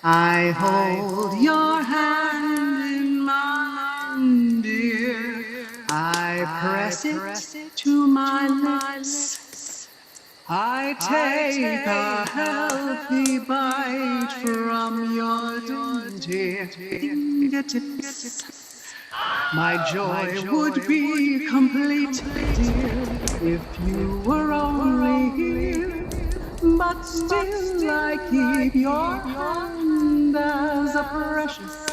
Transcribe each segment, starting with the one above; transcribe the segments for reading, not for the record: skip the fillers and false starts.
I hold your hand in mine, dear. I press it to my lips. I take a healthy bite from your dainty fingertips. My joy would be complete, dear, if you were only here. But still I keep your hand as a precious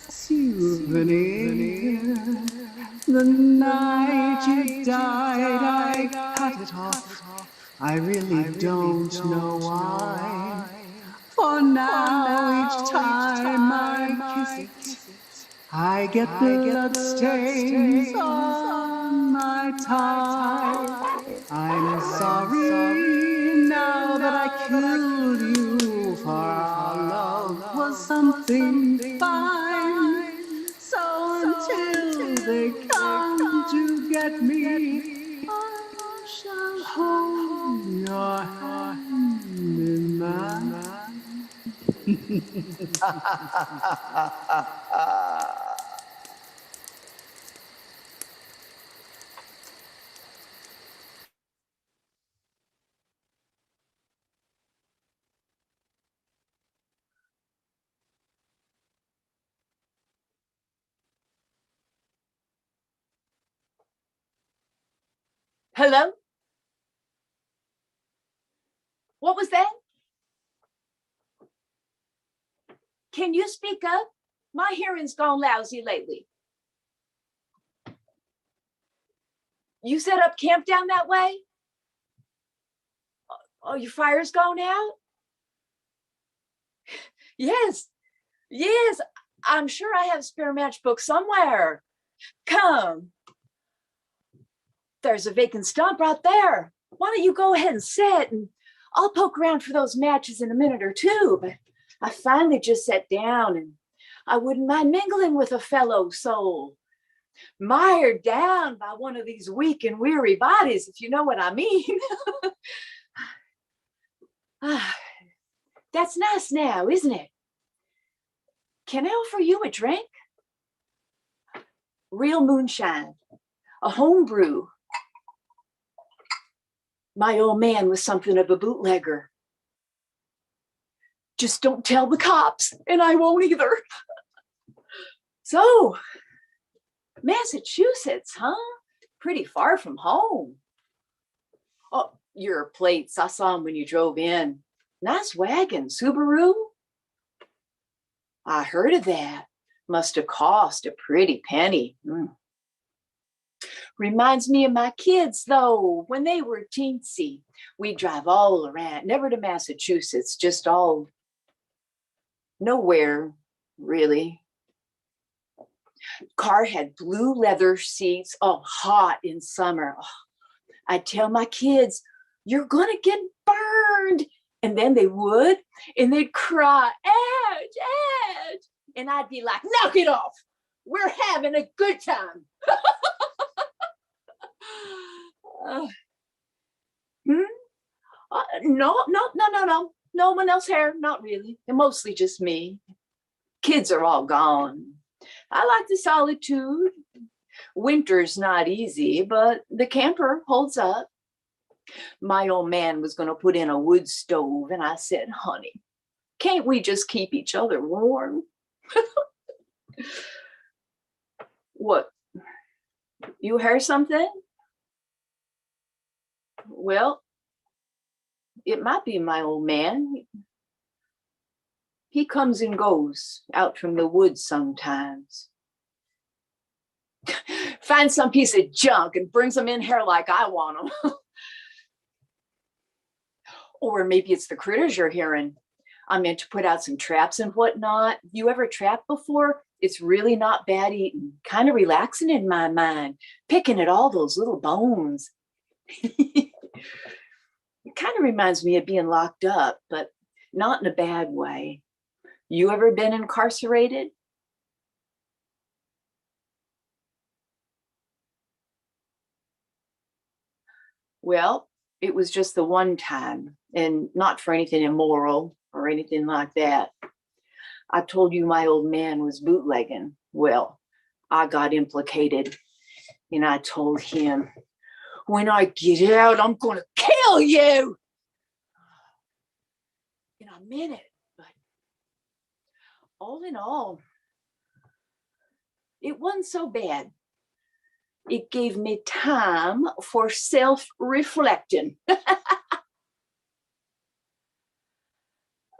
souvenir. The night you died, I cut it off. I really don't know why. For now, each time I kiss it, I get blood stains on my tie. I'm sorry now that I killed you, for our love was something fine. So until they come to get me, I shall hold your hand in mine. Hello? What was that? Can you speak up? My hearing's gone lousy lately. You set up camp down that way? Oh, your fire's gone out? Yes, yes. I'm sure I have a spare matchbook somewhere. Come. There's a vacant stump right there. Why don't you go ahead and sit, and I'll poke around for those matches in a minute or two. But I finally just sat down, and I wouldn't mind mingling with a fellow soul, mired down by one of these weak and weary bodies, if you know what I mean. That's nice now, isn't it? Can I offer you a drink? Real moonshine, a home brew. My old man was something of a bootlegger. Just don't tell the cops, and I won't either. So, Massachusetts, huh? Pretty far from home. Oh, your plates, I saw them when you drove in. Nice wagon, Subaru. I heard of that. Must have cost a pretty penny. Reminds me of my kids, though, when they were teensy. We'd drive all around, never to Massachusetts, just all nowhere, really. Car had blue leather seats, hot in summer. I'd tell my kids, you're gonna get burned. And then they would, and they'd cry, Edge, Edge. And I'd be like, knock it off. We're having a good time. No. No one else here, not really. And mostly just me. Kids are all gone. I like the solitude. Winter's not easy, but the camper holds up. My old man was going to put in a wood stove, and I said, honey, can't we just keep each other warm? What? You heard something? Well, it might be my old man. He comes and goes out from the woods sometimes. Finds some piece of junk and brings them in here like I want them. Or maybe it's the critters you're hearing. I meant to put out some traps and whatnot. You ever trapped before? It's really not bad eating, kind of relaxing in my mind, picking at all those little bones. It kind of reminds me of being locked up, but not in a bad way. You ever been incarcerated? Well, it was just the one time, and not for anything immoral or anything like that. I told you my old man was bootlegging. Well, I got implicated, and I told him, when I get out, I'm going to kill you. And I meant it, but all in all, it wasn't so bad. It gave me time for self-reflecting.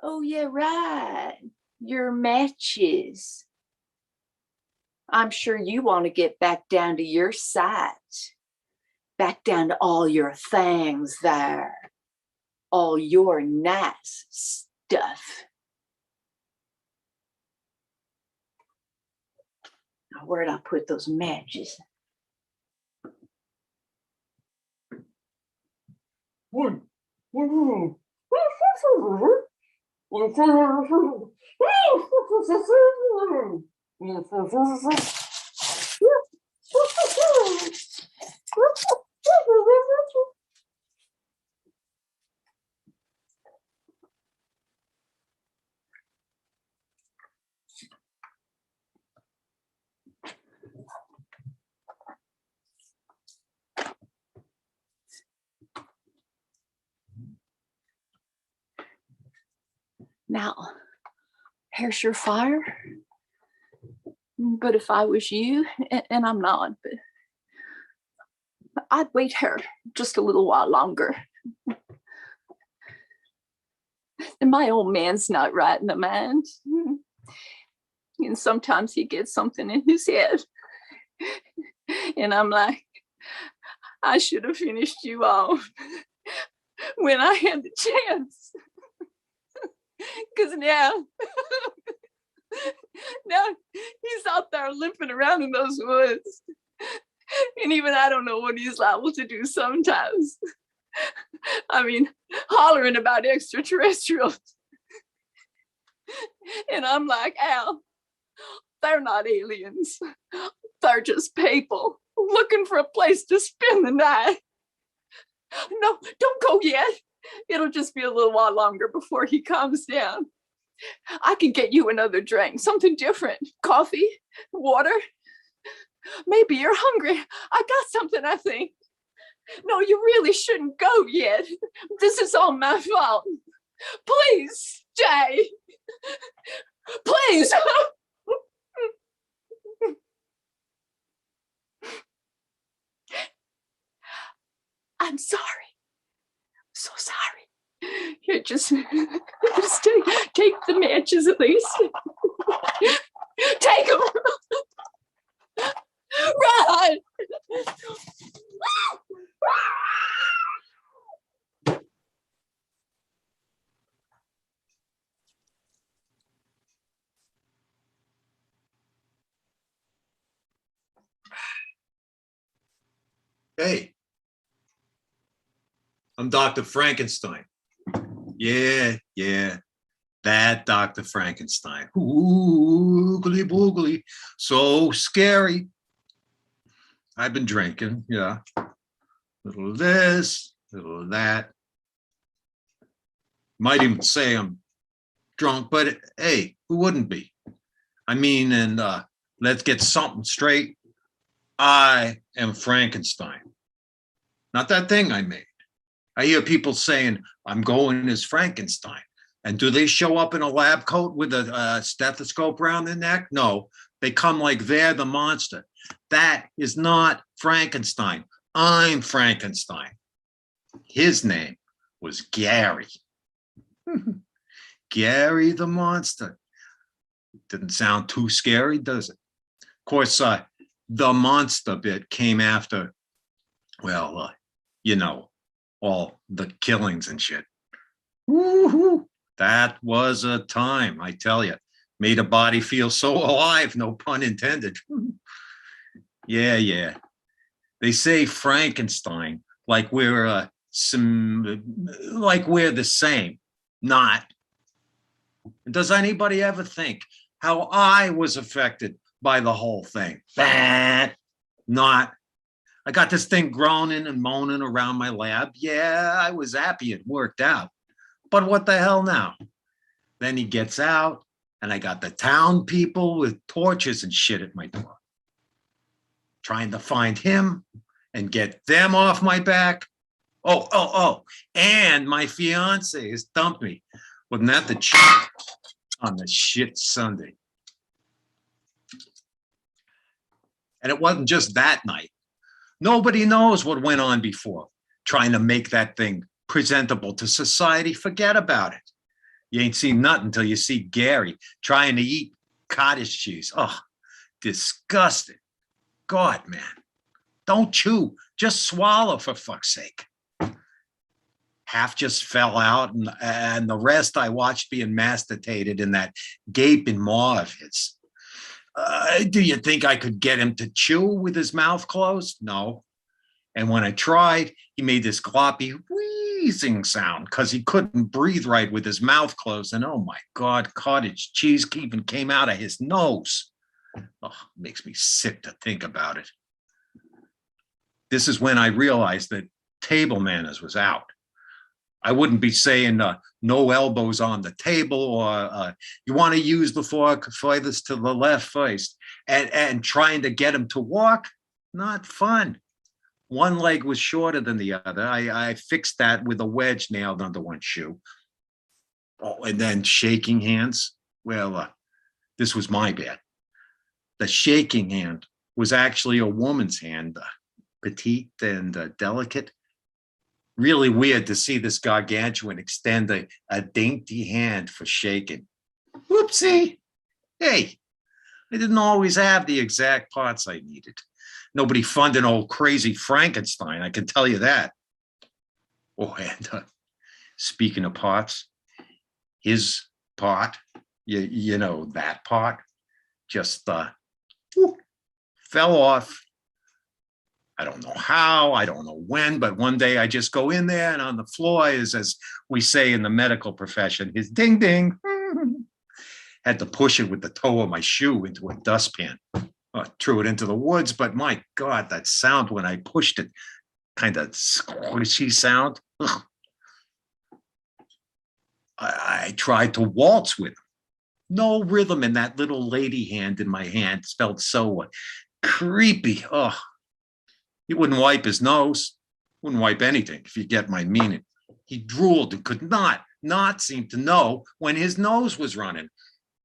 Oh, yeah, right. Your matches. I'm sure you want to get back down to your site. Back down to all your things there. All your nice stuff. Now, where'd I put those matches? Now, here's your fire. But if I was you, and I'm not, but I'd wait here just a little while longer. And my old man's not right in the mind. And sometimes he gets something in his head. And I'm like, I should have finished you off when I had the chance. Because now he's out there limping around in those woods. And even I don't know what he's liable to do sometimes. I mean, hollering about extraterrestrials. And I'm like, Al, they're not aliens. They're just people looking for a place to spend the night. No, don't go yet. It'll just be a little while longer before he calms down. I can get you another drink, something different. Coffee, water. Maybe you're hungry. I got something, I think. No, you really shouldn't go yet. This is all my fault. Please stay. Please. I'm sorry. So sorry. Here, just take the matches at least. Take them. Run. Hey, I'm Dr. Frankenstein. Yeah, that Dr. Frankenstein. Oogly boogly, so scary. I've been drinking, yeah. Little of this, little of that. Might even say I'm drunk, but hey, who wouldn't be? I mean, and let's get something straight. I am Frankenstein. Not that thing I made. I hear people saying, I'm going as Frankenstein. And do they show up in a lab coat with a stethoscope around their neck? No, they come like they're the monster. That is not Frankenstein. I'm Frankenstein. His name was Gary. Gary the monster. Didn't sound too scary, does it? Of course, the monster bit came after, well, you know, all the killings and shit. Woohoo! That was a time, I tell you. Made a body feel so alive, no pun intended. Yeah. They say Frankenstein like we're the same. Not. Does anybody ever think how I was affected by the whole thing? Not. I got this thing groaning and moaning around my lab. Yeah, I was happy it worked out. But what the hell now? Then he gets out And I got the town people with torches and shit at my door, trying to find him and get them off my back. Oh, and my fiance has dumped me. Wasn't that the truth on the shit Sunday? And it wasn't just that night. Nobody knows what went on before, trying to make that thing presentable to society. Forget about it. You ain't seen nothing until you see Gary trying to eat cottage cheese. Oh, disgusting. God, man. Don't chew. Just swallow, for fuck's sake. Half just fell out, and the rest I watched being masticated in that gaping maw of his. Do you think I could get him to chew with his mouth closed? No. And when I tried, he made this gloppy wheezing sound because he couldn't breathe right with his mouth closed. And oh my God, cottage cheese even came out of his nose. Oh, makes me sick to think about it. This is when I realized that table manners was out. I wouldn't be saying no elbows on the table, or you want to use the fork furthest to the left first, and trying to get him to walk. Not fun. One leg was shorter than the other. I fixed that with a wedge nailed under one shoe. Oh, and then shaking hands. Well, this was my bad. The shaking hand was actually a woman's hand, petite and delicate. Really weird to see this gargantuan extend a dainty hand for shaking. Whoopsie. Hey, I didn't always have the exact parts I needed. Nobody funded old crazy Frankenstein, I can tell you that. Oh, and speaking of parts, his part, you know, that part, just fell off. I don't know how, I don't know when, but one day I just go in there, and on the floor is, as we say in the medical profession, his ding ding. Had to push it with the toe of my shoe into a dustpan. Threw it into the woods, but my God, that sound when I pushed it, kind of squishy sound. Ugh. I tried to waltz with him. No rhythm in that little lady hand in my hand. It felt so creepy. Oh. He wouldn't wipe his nose, wouldn't wipe anything, if you get my meaning. He drooled and could not seem to know when his nose was running.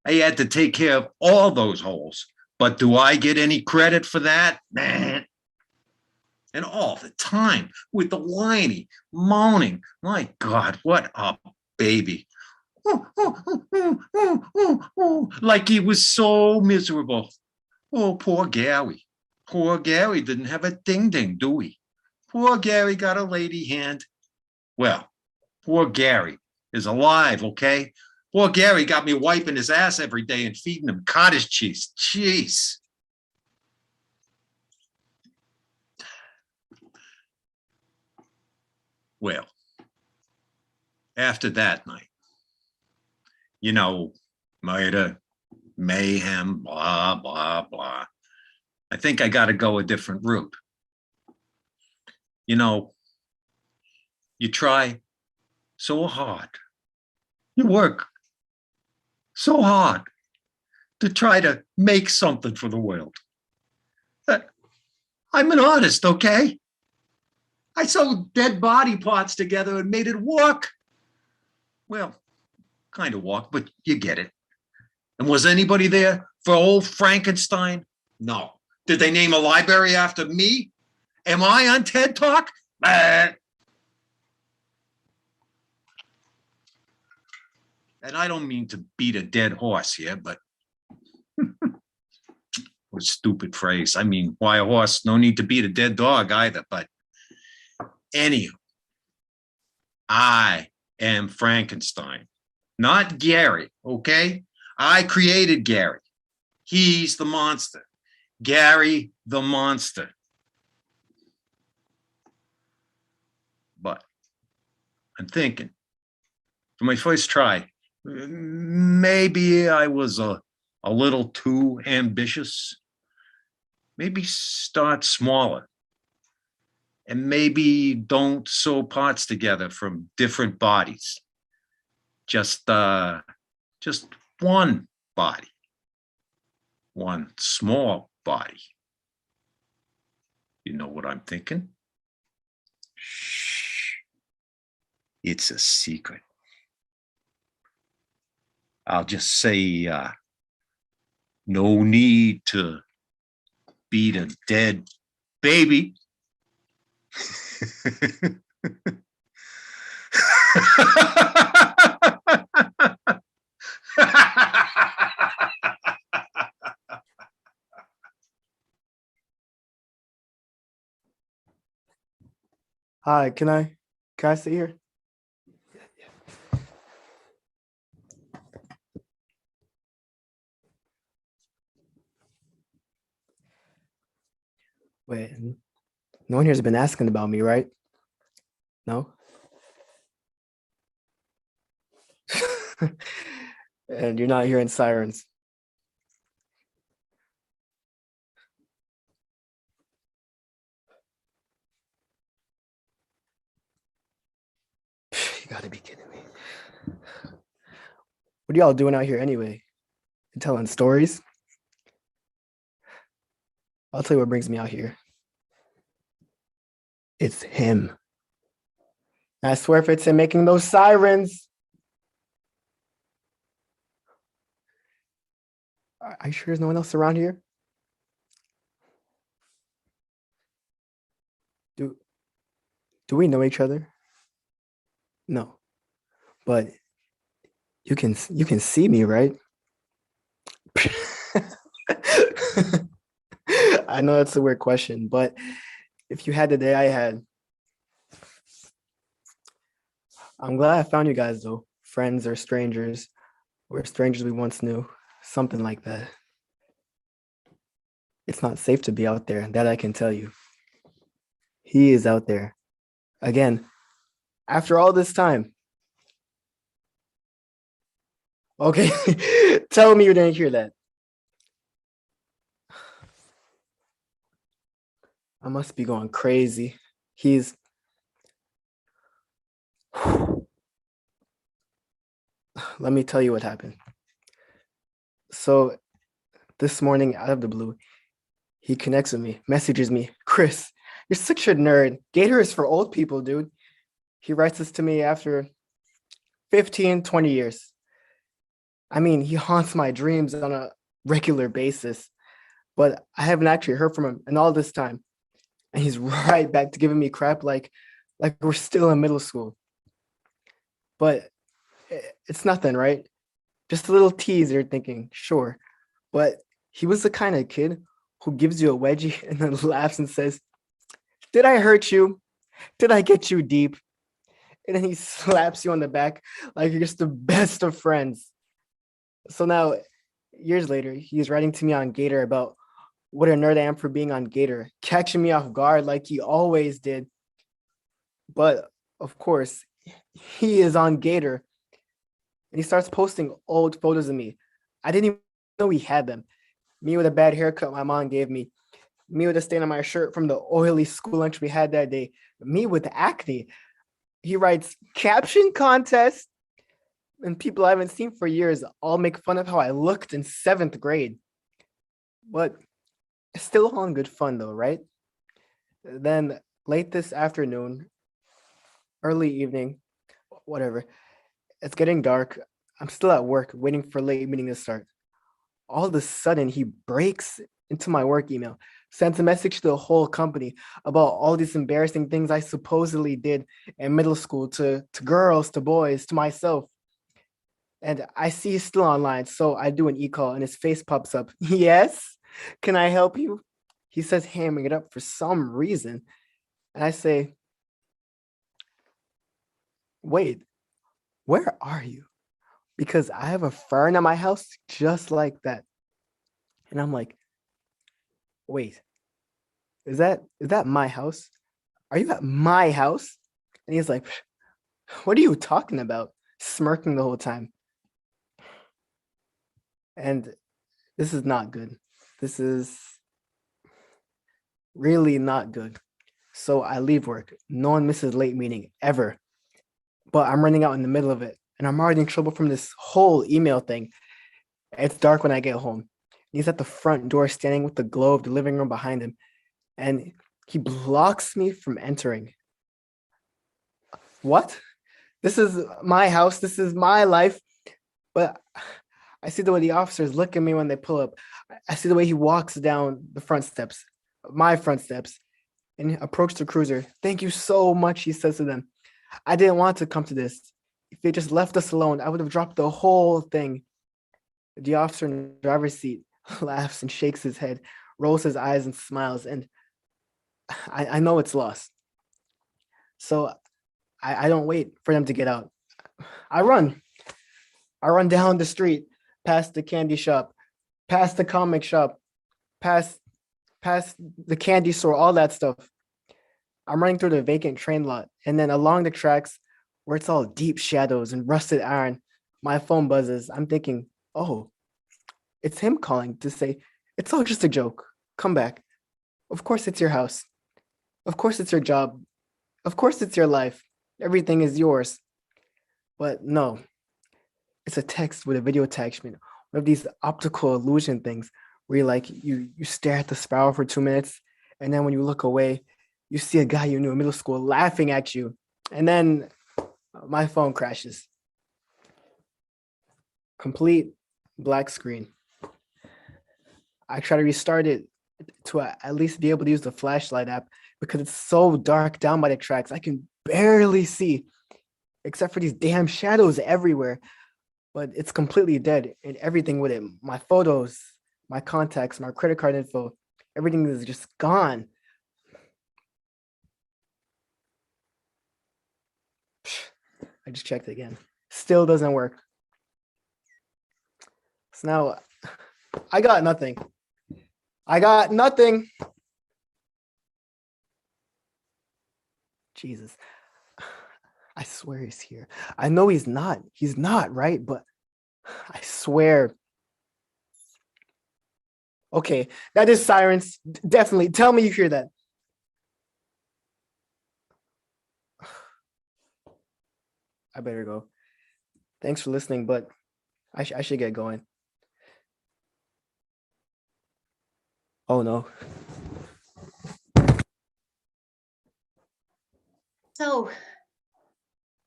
I had to take care of all those holes. But do I get any credit for that? Man. And all the time with the whiny, moaning. My God, what a baby. Like he was so miserable. Oh, poor Gary. Poor Gary didn't have a ding-ding, do we? Poor Gary got a lady hand. Well, poor Gary is alive, okay? Poor Gary got me wiping his ass every day and feeding him cottage cheese. Jeez. Well, after that night, you know, murder, mayhem, blah, blah, blah. I think I got to go a different route. You know, you try so hard. You work so hard to try to make something for the world. I'm an artist, okay? I sewed dead body parts together and made it work. Well, kind of walk, but you get it. And was anybody there for old Frankenstein? No. Did they name a library after me? Am I on TED Talk? And I don't mean to beat a dead horse here, but what a stupid phrase. I mean, why a horse? No need to beat a dead dog either. But anywho, I am Frankenstein, not Gary, okay? I created Gary. He's the monster. Gary the monster. But I'm thinking, for my first try, maybe I was a little too ambitious. Maybe start smaller. And maybe don't sew parts together from different bodies. Just one body. One small body. You know what I'm thinking? Shh. It's a secret. I'll just say, no need to beat a dead baby. Hi, can I sit here? Wait, no one here's been asking about me, right? No? And you're not hearing sirens. You gotta be kidding me. What are y'all doing out here anyway? You telling stories? I'll tell you what brings me out here. It's him. I swear if it's him making those sirens. Are you sure there's no one else around here? Do we know each other? No. But you can see me, right? I know that's a weird question, but if you had the day I had, I'm glad I found you guys though. Friends or strangers, or strangers we once knew, something like that. It's not safe to be out there, that I can tell you. He is out there. Again, after all this time. Okay, tell me you didn't hear that. I must be going crazy. He's... Let me tell you what happened. So this morning, out of the blue, he connects with me, messages me, Chris, you're such a nerd. Gator is for old people, dude. He writes this to me after 15, 20 years. I mean, he haunts my dreams on a regular basis, but I haven't actually heard from him in all this time. And he's right back to giving me crap like we're still in middle school. But it's nothing, right? Just a little tease, you're thinking, sure. But he was the kind of kid who gives you a wedgie and then laughs and says, did I hurt you? Did I get you deep? And then he slaps you on the back like you're just the best of friends. So now, years later, he's writing to me on Gator about what a nerd I am for being on Gator, catching me off guard like he always did. But of course, he is on Gator. And he starts posting old photos of me. I didn't even know he had them. Me with a bad haircut my mom gave me. Me with a stain on my shirt from the oily school lunch we had that day. Me with acne. He writes caption contest. And people I haven't seen for years all make fun of how I looked in 7th grade. But it's still all in good fun though, right? Then late this afternoon, early evening, whatever, it's getting dark. I'm still at work waiting for late meeting to start. All of a sudden, he breaks into my work email, sends a message to the whole company about all these embarrassing things I supposedly did in middle school to girls, to boys, to myself. And I see he's still online, so I do an e-call and his face pops up. Yes, can I help you? He says hamming it up for some reason. And I say, wait, where are you? Because I have a fern at my house just like that. And I'm like, wait, is that my house? Are you at my house? And he's like, what are you talking about? Smirking the whole time. And this is not good. This is really not good. So I leave work. No one misses late meeting ever. But I'm running out in the middle of it. And I'm already in trouble from this whole email thing. It's dark when I get home. He's at the front door standing with the glow of the living room behind him, and he blocks me from entering. What? This is my house. This is my life. But I see the way the officers look at me when they pull up. I see the way he walks down the front steps, my front steps, and approach the cruiser. Thank you so much, he says to them. I didn't want to come to this. If they just left us alone, I would have dropped the whole thing. The officer in the driver's seat laughs and shakes his head, rolls his eyes and smiles, and I know it's lost. So I don't wait for them to get out. I run down the street, past the candy shop, past the comic shop, past the candy store, all that stuff. I'm running through the vacant train lot, and then along the tracks where it's all deep shadows and rusted iron, my phone buzzes. I'm thinking, oh, it's him calling to say, it's all just a joke. Come back. Of course it's your house. Of course it's your job. Of course it's your life. Everything is yours. But no, it's a text with a video attachment, one of these optical illusion things where you stare at the spiral for 2 minutes, and then when you look away, you see a guy you knew in middle school laughing at you, and then my phone crashes. Complete black screen. I try to restart it to at least be able to use the flashlight app because it's so dark down by the tracks. I can barely see, except for these damn shadows everywhere. But it's completely dead, and everything with it, my photos, my contacts, my credit card info, everything is just gone. I just checked again. Still doesn't work. So now I got nothing. I got nothing. Jesus. I swear he's here. I know he's not. He's not, right? But I swear. Okay, that is sirens. Definitely. Tell me you hear that. I better go. Thanks for listening, but I should get going. Oh no. So,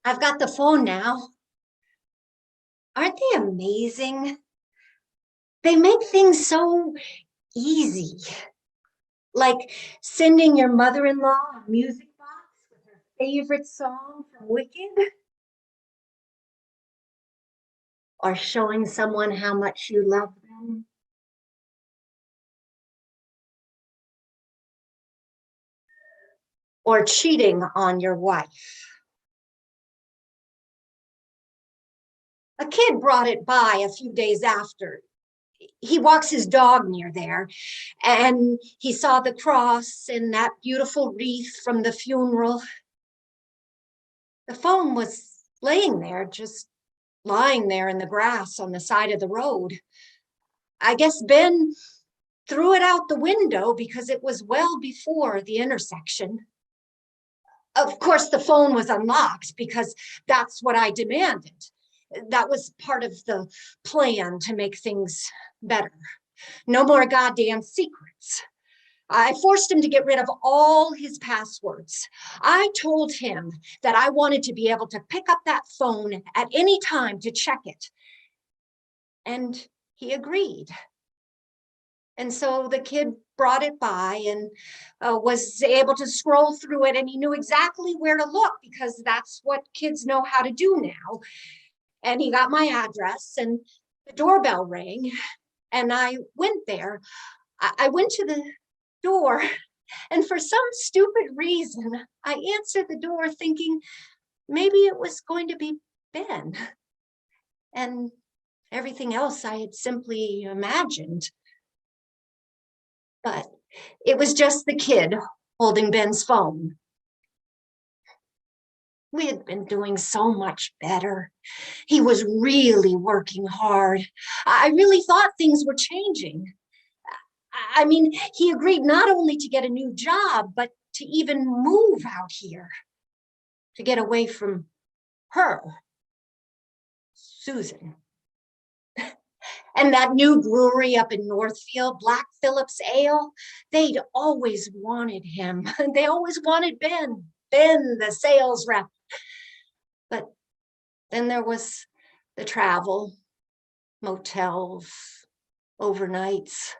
I've got the phone now. Aren't they amazing? They make things so easy. Like sending your mother-in-law a music box with her favorite song from Wicked. Or showing someone how much you love them. Or cheating on your wife. A kid brought it by a few days after. He walks his dog near there, and he saw the cross and that beautiful wreath from the funeral. The phone was laying there, just lying there in the grass on the side of the road. I guess Ben threw it out the window because it was well before the intersection. Of course, the phone was unlocked because that's what I demanded. That was part of the plan to make things better. No more goddamn secrets. I forced him to get rid of all his passwords. I told him that I wanted to be able to pick up that phone at any time to check it. And he agreed. And so the kid brought it by and was able to scroll through it, and he knew exactly where to look because that's what kids know how to do now. And he got my address, and the doorbell rang, and I went there. I went to the door, and for some stupid reason, I answered the door thinking maybe it was going to be Ben. And everything else I had simply imagined. But it was just the kid holding Ben's phone. We had been doing so much better. He was really working hard. I really thought things were changing. I mean, he agreed not only to get a new job, but to even move out here, to get away from her, Susan. And that new brewery up in Northfield, Black Phillips Ale, they'd always wanted him. They always wanted Ben, the sales rep. But then there was the travel, motels, overnights.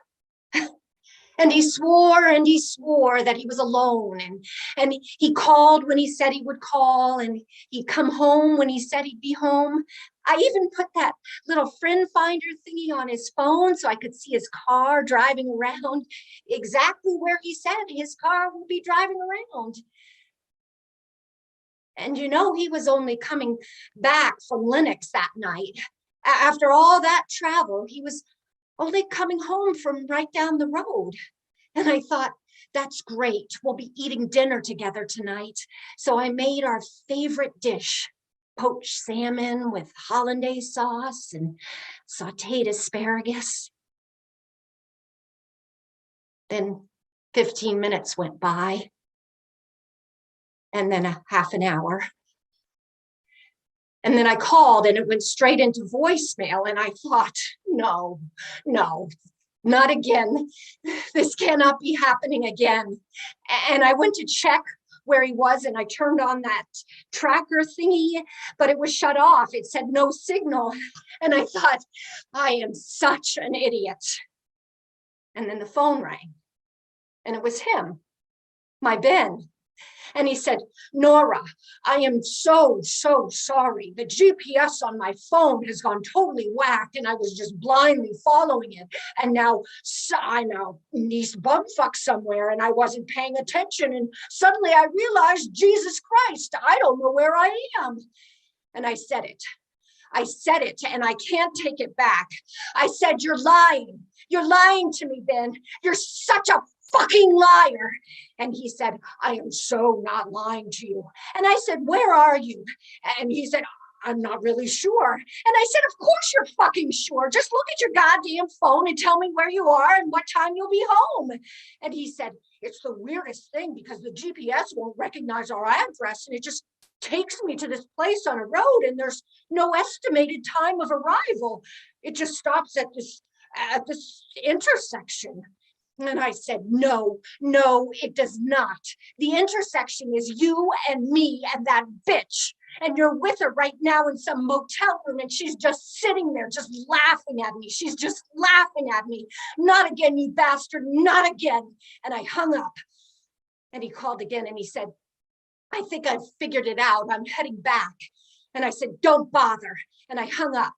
And he swore that he was alone. And he called when he said he would call, and he'd come home when he said he'd be home. I even put that little friend finder thingy on his phone so I could see his car driving around exactly where he said his car would be driving around. And you know, he was only coming back from Lenox that night. After all that travel, he was only coming home from right down the road. And I thought, that's great. We'll be eating dinner together tonight. So I made our favorite dish, poached salmon with hollandaise sauce and sauteed asparagus. Then 15 minutes went by, and then a half an hour. And then I called and it went straight into voicemail. And I thought, no, not again. This cannot be happening again. And I went to check where he was and I turned on that tracker thingy, but it was shut off. It said no signal. And I thought, I am such an idiot. And then the phone rang and it was him, my Ben. And he said, Nora, I am so sorry. The GPS on my phone has gone totally whacked and I was just blindly following it. And now I'm out in these bumfuck somewhere and I wasn't paying attention. And suddenly I realized, Jesus Christ, I don't know where I am. And I said it and I can't take it back. I said, you're lying. You're lying to me, Ben. You're such a fucking liar. And he said, I am so not lying to you. And I said, where are you? And he said, I'm not really sure. And I said, of course you're fucking sure. Just look at your goddamn phone and tell me where you are and what time you'll be home. And he said, it's the weirdest thing because the GPS won't recognize our address and it just takes me to this place on a road and there's no estimated time of arrival. It just stops at this intersection. And I said, no, it does not. The intersection is you and me and that bitch. And you're with her right now in some motel room and she's just sitting there, just laughing at me. She's just laughing at me. Not again, you bastard, not again. And I hung up. And he called again and he said, I think I've figured it out. I'm heading back. And I said, don't bother. And I hung up.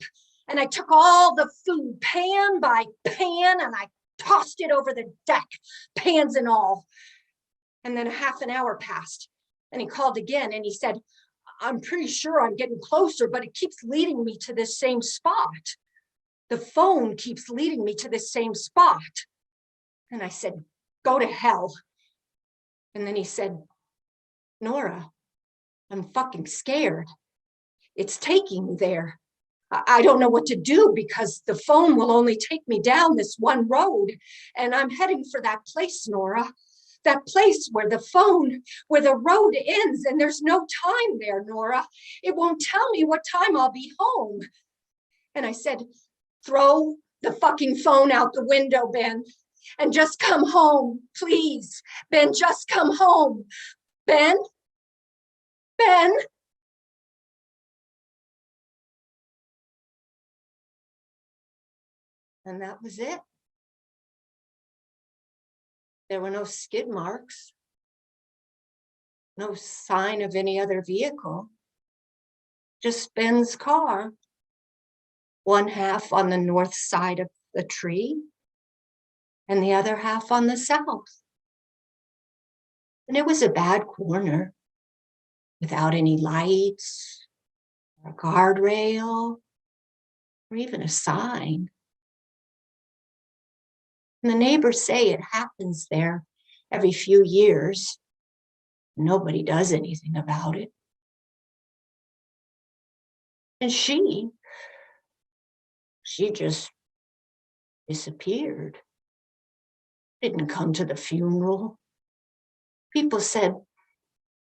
And I took all the food, pan by pan, and I tossed it over the deck, pans and all. And then a half an hour passed and he called again and he said, I'm pretty sure I'm getting closer, but it keeps leading me to this same spot. The phone keeps leading me to this same spot. And I said, go to hell. And then he said, Nora, I'm fucking scared. It's taking me there. I don't know what to do because the phone will only take me down this one road. And I'm heading for that place, Nora. That place where the road ends and there's no time there, Nora. It won't tell me what time I'll be home. And I said, throw the fucking phone out the window, Ben, and just come home, please. Ben, just come home. Ben? And that was it. There were no skid marks, no sign of any other vehicle, just Ben's car, one half on the north side of the tree and the other half on the south. And it was a bad corner without any lights or a guardrail or even a sign. And the neighbors say it happens there every few years. Nobody does anything about it. And she just disappeared. Didn't come to the funeral. People said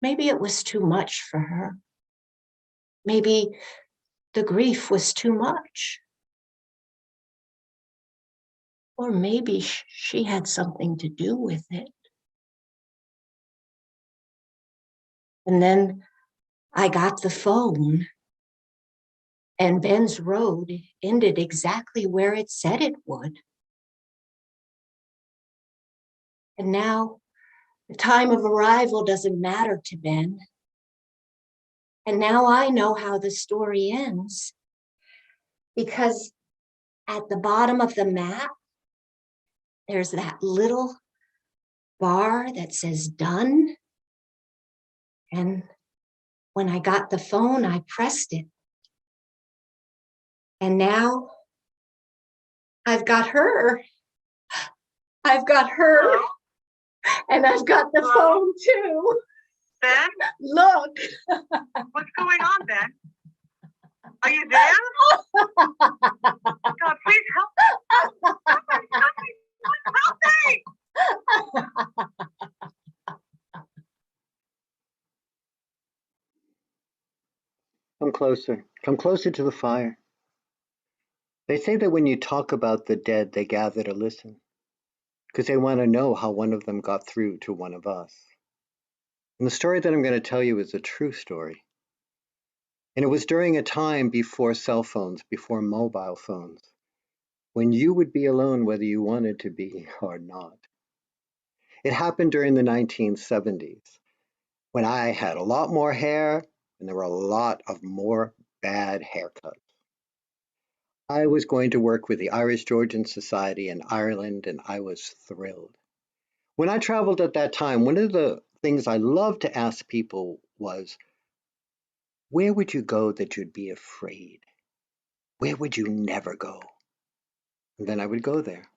maybe it was too much for her. Maybe the grief was too much. Or maybe she had something to do with it. And then I got the phone, and Ben's road ended exactly where it said it would. And now the time of arrival doesn't matter to Ben. And now I know how the story ends, because at the bottom of the map, there's that little bar that says done. And when I got the phone, I pressed it. And now I've got her. I've got her. Hello? And I've got the phone too. Ben? Look. What's going on, Ben? Are you there? God, please help me. Help me. Come closer. Come closer to the fire. They say that when you talk about the dead, they gather to listen, because they want to know how one of them got through to one of us. And the story that I'm going to tell you is a true story. And it was during a time before cell phones, before mobile phones, when you would be alone whether you wanted to be or not. It happened during the 1970s, when I had a lot more hair and there were a lot of more bad haircuts. I was going to work with the Irish Georgian Society in Ireland, and I was thrilled. When I traveled at that time, one of the things I loved to ask people was, where would you go that you'd be afraid? Where would you never go? And then I would go there.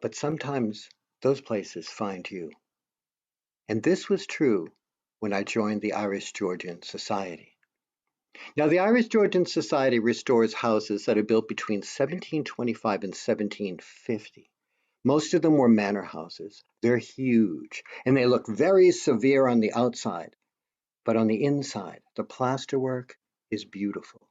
But sometimes those places find you. And this was true when I joined the Irish Georgian Society. Now, the Irish Georgian Society restores houses that are built between 1725 and 1750. Most of them were manor houses. They're huge, and they look very severe on the outside. But on the inside, the plasterwork is beautiful.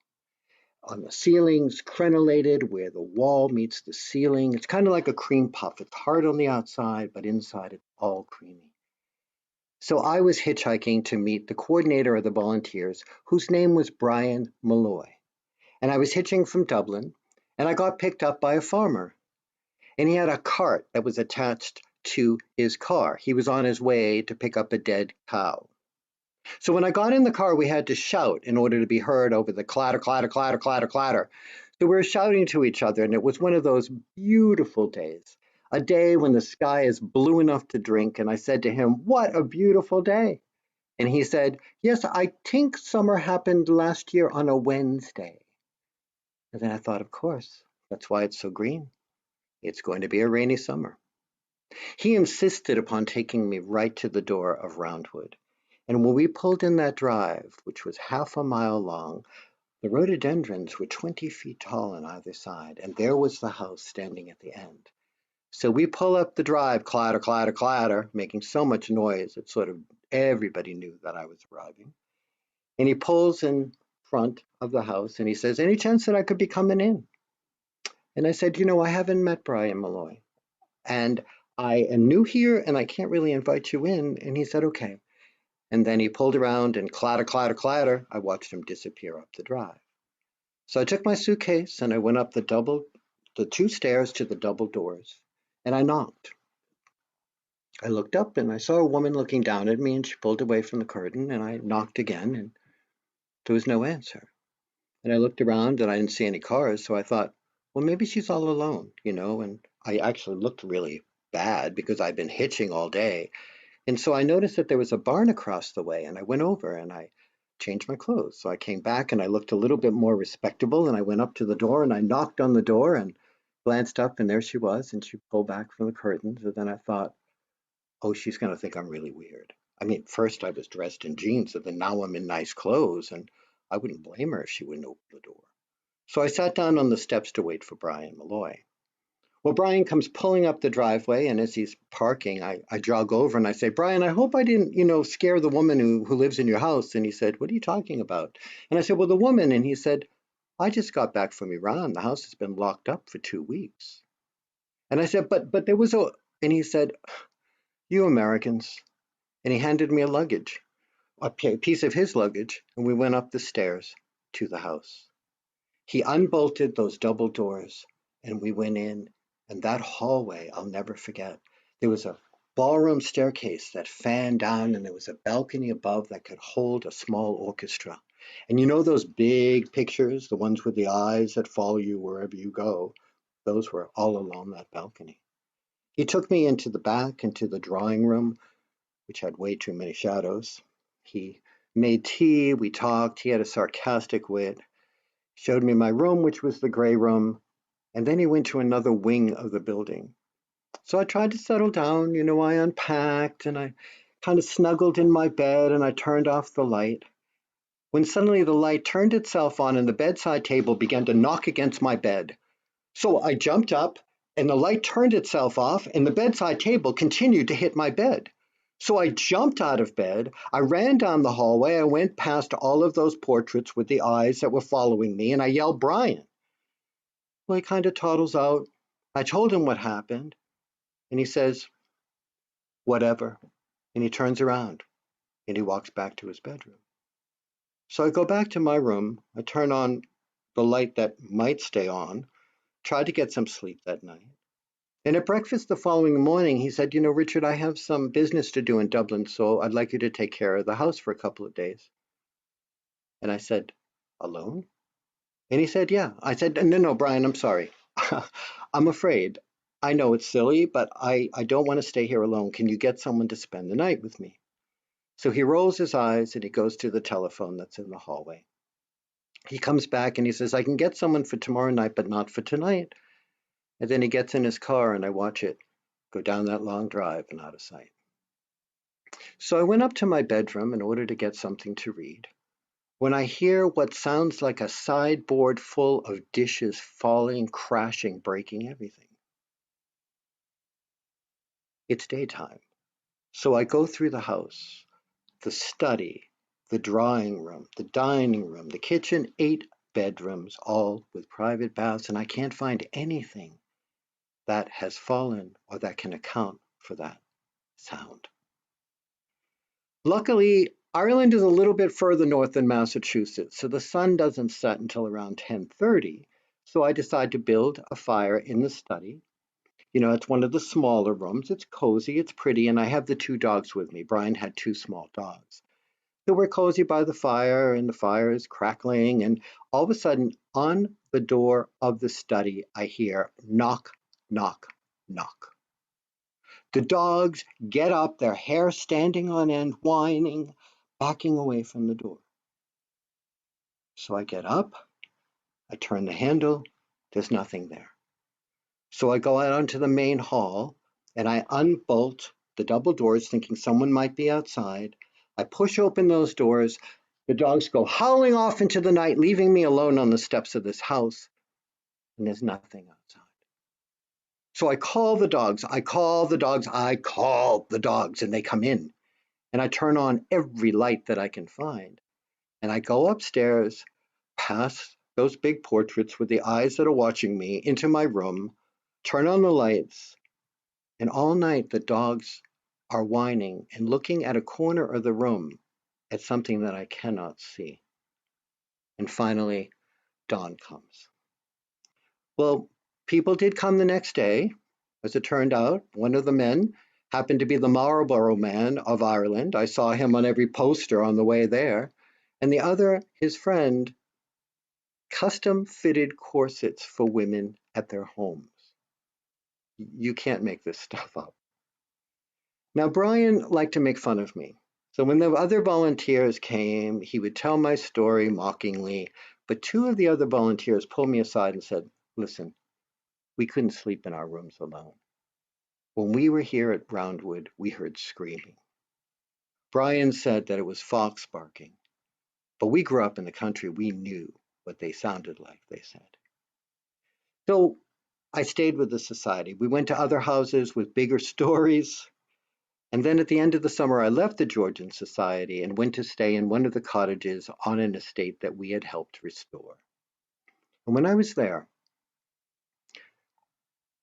On the ceilings, crenellated, where the wall meets the ceiling. It's kind of like a cream puff. It's hard on the outside, but inside it's all creamy. So I was hitchhiking to meet the coordinator of the volunteers, whose name was Brian Malloy. And I was hitching from Dublin, and I got picked up by a farmer. And he had a cart that was attached to his car. He was on his way to pick up a dead cow. So when I got in the car, we had to shout in order to be heard over the clatter, clatter, clatter, clatter, clatter. So we were shouting to each other, and it was one of those beautiful days, a day when the sky is blue enough to drink. And I said to him, "What a beautiful day." And he said, "Yes, I think summer happened last year on a Wednesday." And then I thought, of course, that's why it's so green. It's going to be a rainy summer. He insisted upon taking me right to the door of Roundwood. And when we pulled in that drive, which was half a mile long, the rhododendrons were 20 feet tall on either side, and there was the house standing at the end. So we pull up the drive, clatter, clatter, clatter, making so much noise that sort of everybody knew that I was arriving. And he pulls in front of the house, and he says, "Any chance that I could be coming in?" And I said, I haven't met Brian Malloy, and I am new here, and I can't really invite you in. And he said, "Okay." And then he pulled around and clatter, clatter, clatter. I watched him disappear up the drive. So I took my suitcase and I went up the 2 stairs to the double doors, and I knocked. I looked up and I saw a woman looking down at me, and she pulled away from the curtain, and I knocked again and there was no answer. And I looked around and I didn't see any cars, so I thought, well, maybe she's all alone, and I actually looked really bad because I'd been hitching all day. And so I noticed that there was a barn across the way, and I went over and I changed my clothes. So I came back and I looked a little bit more respectable, and I went up to the door and I knocked on the door and glanced up, and there she was, and she pulled back from the curtains. And then I thought, oh, she's going to think I'm really weird. I mean, first I was dressed in jeans, and then now I'm in nice clothes, and I wouldn't blame her if she wouldn't open the door. So I sat down on the steps to wait for Brian Malloy. Well, Brian comes pulling up the driveway, and as he's parking, I jog over and I say, "Brian, I hope I didn't, scare the woman who lives in your house." And he said, "What are you talking about?" And I said, "Well, the woman." And he said, "I just got back from Iran. The house has been locked up for 2 weeks." And I said, but there was a, and he said, you Americans. And he handed me a luggage, a piece of his luggage, and we went up the stairs to the house. He unbolted those double doors and we went in, and that hallway I'll never forget. There was a ballroom staircase that fanned down, and there was a balcony above that could hold a small orchestra. And you know those big pictures, the ones with the eyes that follow you wherever you go? Those were all along that balcony. He took me into the back, into the drawing room, which had way too many shadows. He made tea, we talked, he had a sarcastic wit, showed me my room, which was the gray room, and then he went to another wing of the building. So I tried to settle down, you know, I unpacked and I kind of snuggled in my bed and I turned off the light. When suddenly the light turned itself on and the bedside table began to knock against my bed. So I jumped up and the light turned itself off and the bedside table continued to hit my bed. So I jumped out of bed, I ran down the hallway, I went past all of those portraits with the eyes that were following me, and I yelled, Brian. Well, he kind of toddles out. I told him what happened, and he says, whatever. And he turns around and he walks back to his bedroom. So I go back to my room, I turn on the light that might stay on, try to get some sleep that night. And at breakfast the following morning, he said, you know, Richard, I have some business to do in Dublin, so I'd like you to take care of the house for a couple of days. And I said, alone? And he said, yeah. I said, no, Brian, I'm sorry. I'm afraid. I know it's silly, but I don't want to stay here alone. Can you get someone to spend the night with me? So he rolls his eyes and he goes to the telephone that's in the hallway. He comes back and he says, I can get someone for tomorrow night, but not for tonight. And then he gets in his car and I watch it go down that long drive and out of sight. So I went up to my bedroom in order to get something to read, when I hear what sounds like a sideboard full of dishes falling, crashing, breaking everything. It's daytime. So I go through the house, the study, the drawing room, the dining room, the kitchen, 8 bedrooms, all with private baths, and I can't find anything that has fallen or that can account for that sound. Luckily, Ireland is a little bit further north than Massachusetts, so the sun doesn't set until around 10:30. So I decide to build a fire in the study. You know, it's one of the smaller rooms. It's cozy, it's pretty, and I have the 2 dogs with me. Brian had 2 small dogs. So we're cozy by the fire, and the fire is crackling, and all of a sudden, on the door of the study, I hear knock, knock, knock. The dogs get up, their hair standing on end, whining, backing away from the door. So I get up, I turn the handle, there's nothing there. So I go out onto the main hall and I unbolt the double doors thinking someone might be outside. I push open those doors. The dogs go howling off into the night, leaving me alone on the steps of this house, and there's nothing outside. So I call the dogs, I call the dogs, and they come in. And I turn on every light that I can find. And I go upstairs, past those big portraits with the eyes that are watching me, into my room, turn on the lights, and all night the dogs are whining and looking at a corner of the room at something that I cannot see. And finally, dawn comes. Well, people did come the next day. As it turned out, one of the men happened to be the Marlborough Man of Ireland. I saw him on every poster on the way there. And the other, his friend, custom-fitted corsets for women at their homes. You can't make this stuff up. Now, Brian liked to make fun of me. So when the other volunteers came, he would tell my story mockingly, but 2 of the other volunteers pulled me aside and said, listen, we couldn't sleep in our rooms alone. When we were here at Brownwood, we heard screaming. Brian said that it was fox barking, but we grew up in the country. We knew what they sounded like, they said. So I stayed with the society. We went to other houses with bigger stories. And then at the end of the summer, I left the Georgian Society and went to stay in one of the cottages on an estate that we had helped restore. And when I was there,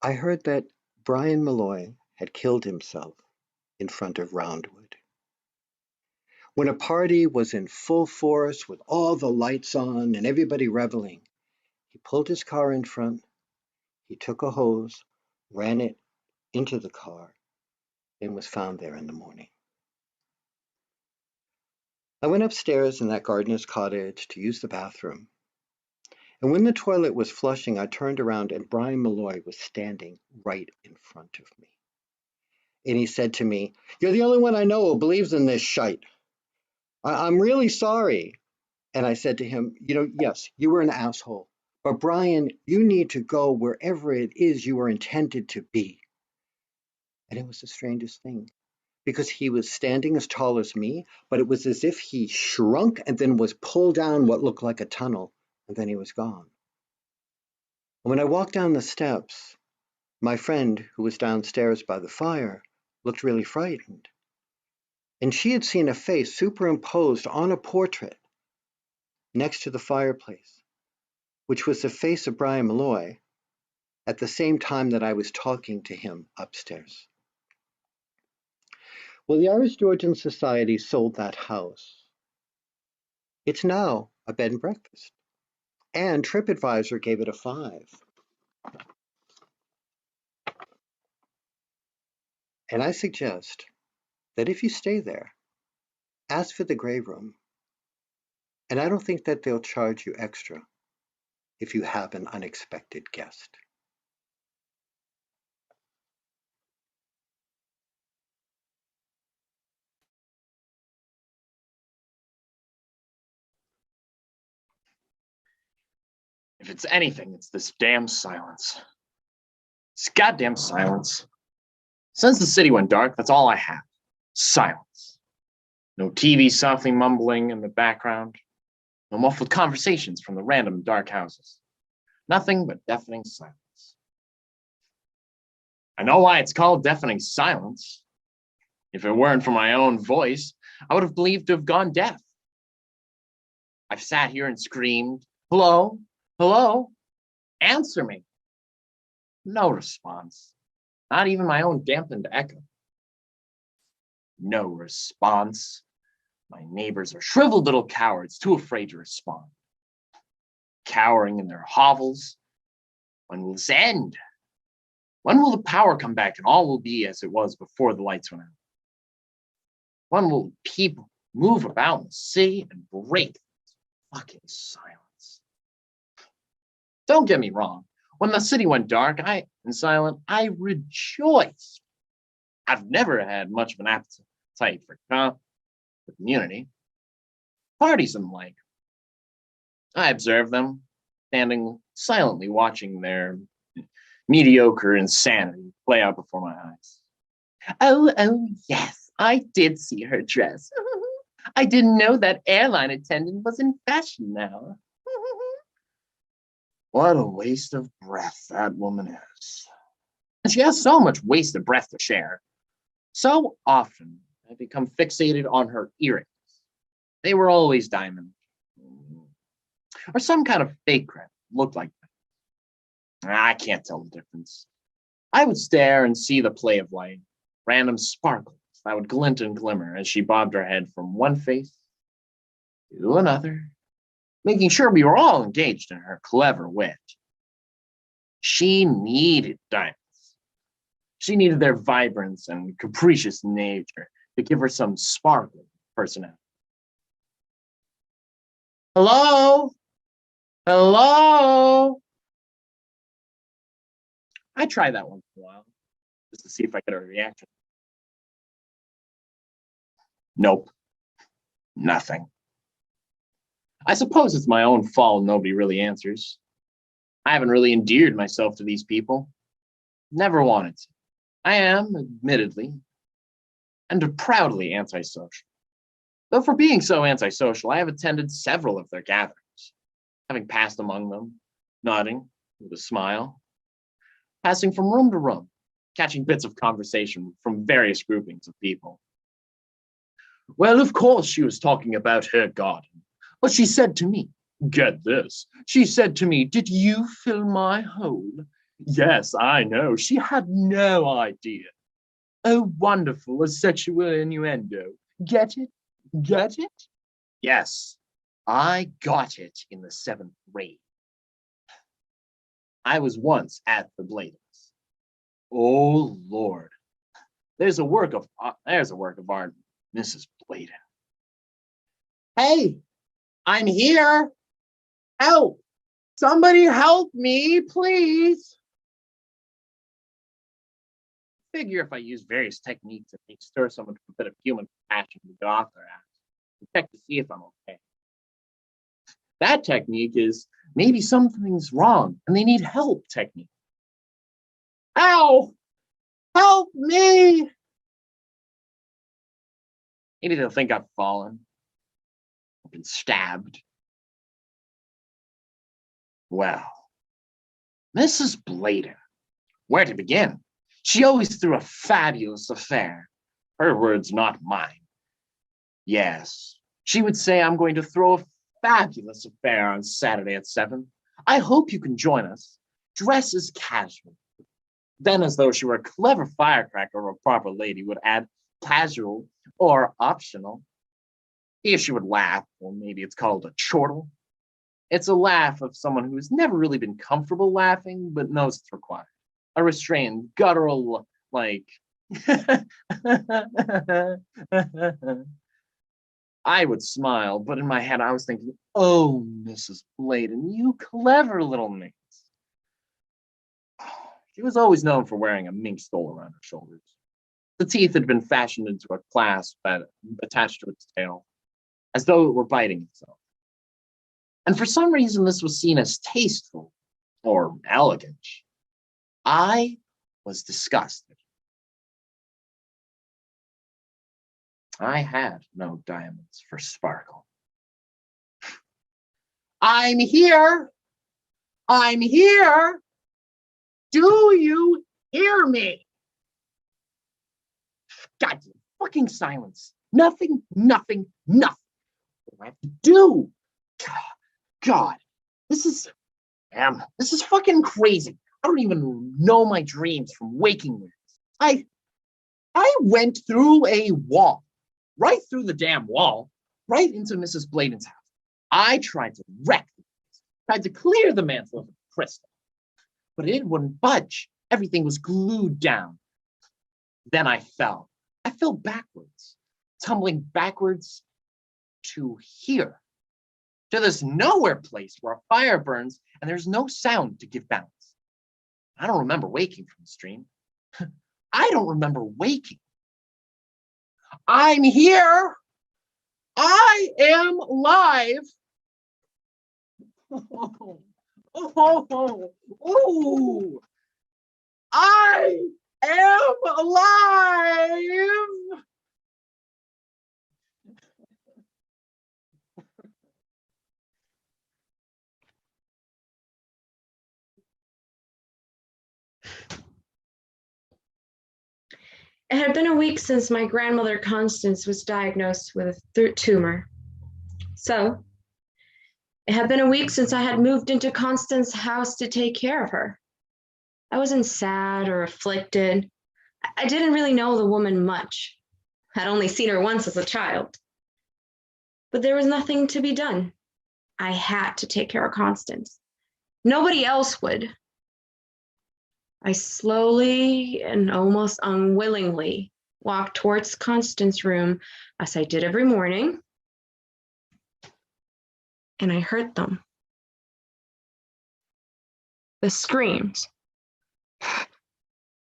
I heard that Brian Malloy had killed himself in front of Roundwood. When a party was in full force with all the lights on and everybody reveling, he pulled his car in front, he took a hose, ran it into the car, and was found there in the morning. I went upstairs in that gardener's cottage to use the bathroom. And when the toilet was flushing, I turned around and Brian Malloy was standing right in front of me. And he said to me, "You're the only one I know who believes in this shite. I'm really sorry." And I said to him, yes, you were an asshole. But Brian, you need to go wherever it is you were intended to be. And it was the strangest thing, because he was standing as tall as me, but it was as if he shrunk and then was pulled down what looked like a tunnel, and then he was gone. And when I walked down the steps, my friend, who was downstairs by the fire, looked really frightened. And she had seen a face superimposed on a portrait next to the fireplace, which was the face of Brian Malloy, at the same time that I was talking to him upstairs. Well, the Irish Georgian Society sold that house. It's now a bed and breakfast, and TripAdvisor gave it a 5. And I suggest that if you stay there, ask for the gray room. And I don't think that they'll charge you extra if you have an unexpected guest. If it's anything, it's this damn silence. This goddamn silence. Since the city went dark, that's all I have. Silence. No TV softly mumbling in the background. No muffled conversations from the random dark houses. Nothing but deafening silence. I know why it's called deafening silence. If it weren't for my own voice, I would have believed to have gone deaf. I've sat here and screamed, "Hello? Hello? Answer me." No response. Not even my own dampened echo. No response. My neighbors are shriveled little cowards, too afraid to respond. Cowering in their hovels. When will this end? When will the power come back and all will be as it was before the lights went out? When will people move about in the city and break this fucking silence? Don't get me wrong. When the city went dark and silent, I rejoiced. I've never had much of an appetite for community, parties and the like. I observed them, standing silently watching their mediocre insanity play out before my eyes. Oh, yes, I did see her dress. I didn't know that airline attendant was in fashion now. What a waste of breath that woman is. And she has so much wasted breath to share. So often I become fixated on her earrings. They were always diamond. Or some kind of fake crap looked like that. I can't tell the difference. I would stare and see the play of light, random sparkles that would glint and glimmer as she bobbed her head from one face to another, making sure we were all engaged in her clever wit. She needed diamonds. She needed their vibrance and capricious nature to give her some sparkling personality. Hello? Hello? I tried that once in a while, just to see if I get a reaction. Nope. Nothing. I suppose it's my own fault nobody really answers. I haven't really endeared myself to these people. Never wanted to. I am, admittedly, and proudly antisocial. Though for being so antisocial, I have attended several of their gatherings, having passed among them, nodding with a smile, passing from room to room, catching bits of conversation from various groupings of people. Well, of course she was talking about her garden, but she said to me, get this, she said to me, did you fill my hole? Yes, I know. She had no idea. Oh, wonderful, a sexual innuendo. Get it? Get it? Yes, I got it in the 7th grade. I was once at the Bladens. Oh, Lord. There's a work of art, Mrs. Bladen. Hey, I'm here. Help! Somebody help me, please. Figure if I use various techniques that may stir someone to a bit of human compassion to get off their ass, check to see if I'm okay. That technique is maybe something's wrong and they need help technique. Ow! Help me! Maybe they'll think I've fallen, I've been stabbed. Well, Mrs. Bladen, where to begin? She always threw a fabulous affair. Her words, not mine. Yes, she would say, I'm going to throw a fabulous affair on Saturday at 7. I hope you can join us. Dress as casual. Then, as though she were a clever firecracker or a proper lady, would add casual or optional. If she would laugh, or maybe it's called a chortle. It's a laugh of someone who's never really been comfortable laughing, but knows it's required. A restrained, guttural, like, I would smile, but in my head I was thinking, oh, Mrs. Bladen, you clever little minx. She was always known for wearing a mink stole around her shoulders. The teeth had been fashioned into a clasp that attached to its tail, as though it were biting itself. And for some reason, this was seen as tasteful or elegant. I was disgusted. I had no diamonds for sparkle. I'm here. I'm here. Do you hear me? God, fucking silence. Nothing, nothing, nothing. What do I have to do? God, this is fucking crazy. I don't even know my dreams from waking ones. I went through a wall, right through the damn wall, right into Mrs. Bladen's house. I tried to wreck the place, tried to clear the mantle of crystal, but it wouldn't budge. Everything was glued down. Then I fell. I fell backwards, tumbling backwards to here, to this nowhere place where a fire burns and there's no sound to give balance. I don't remember waking from this dream. I don't remember waking. I'm here. I am alive. Oh, I am alive. It had been a week since my grandmother Constance was diagnosed with a throat tumor. So, it had been a week since I had moved into Constance's house to take care of her. I wasn't sad or afflicted. I didn't really know the woman much. I'd only seen her once as a child. But there was nothing to be done. I had to take care of Constance. Nobody else would. I slowly and almost unwillingly walked towards Constance's room, as I did every morning, and I heard them. The screams.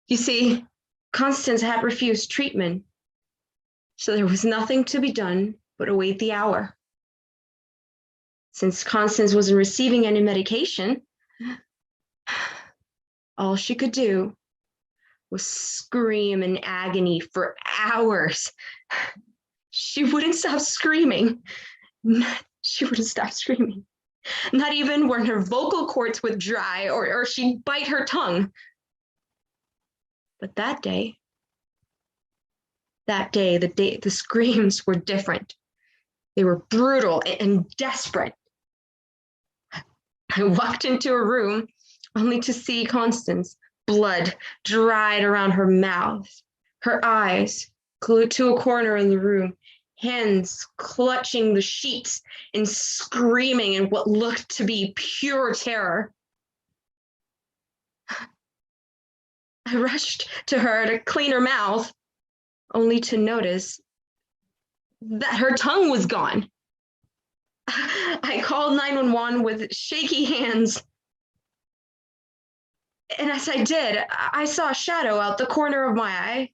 You see, Constance had refused treatment, so there was nothing to be done but await the hour. Since Constance wasn't receiving any medication, all she could do was scream in agony for hours. She wouldn't stop screaming. She wouldn't stop screaming. Not even when her vocal cords would dry or she'd bite her tongue. But that day, the screams were different. They were brutal and desperate. I walked into a room only to see Constance, blood dried around her mouth, her eyes glued to a corner in the room, hands clutching the sheets and screaming in what looked to be pure terror. I rushed to her to clean her mouth, only to notice that her tongue was gone. I called 911 with shaky hands. And as I did, I saw a shadow out the corner of my eye.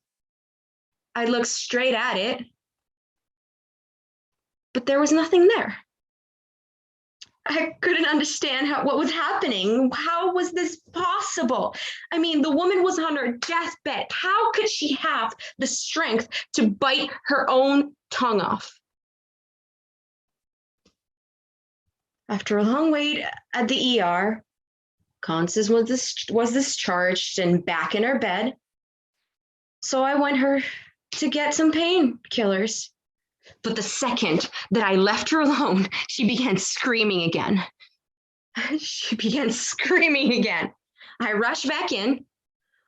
I looked straight at it, but there was nothing there. I couldn't understand what was happening. How was this possible? I mean, the woman was on her deathbed. How could she have the strength to bite her own tongue off? After a long wait at the ER, Constance was discharged and back in her bed. So I went her to get some painkillers. But the second that I left her alone, she began screaming again. She began screaming again. I rushed back in,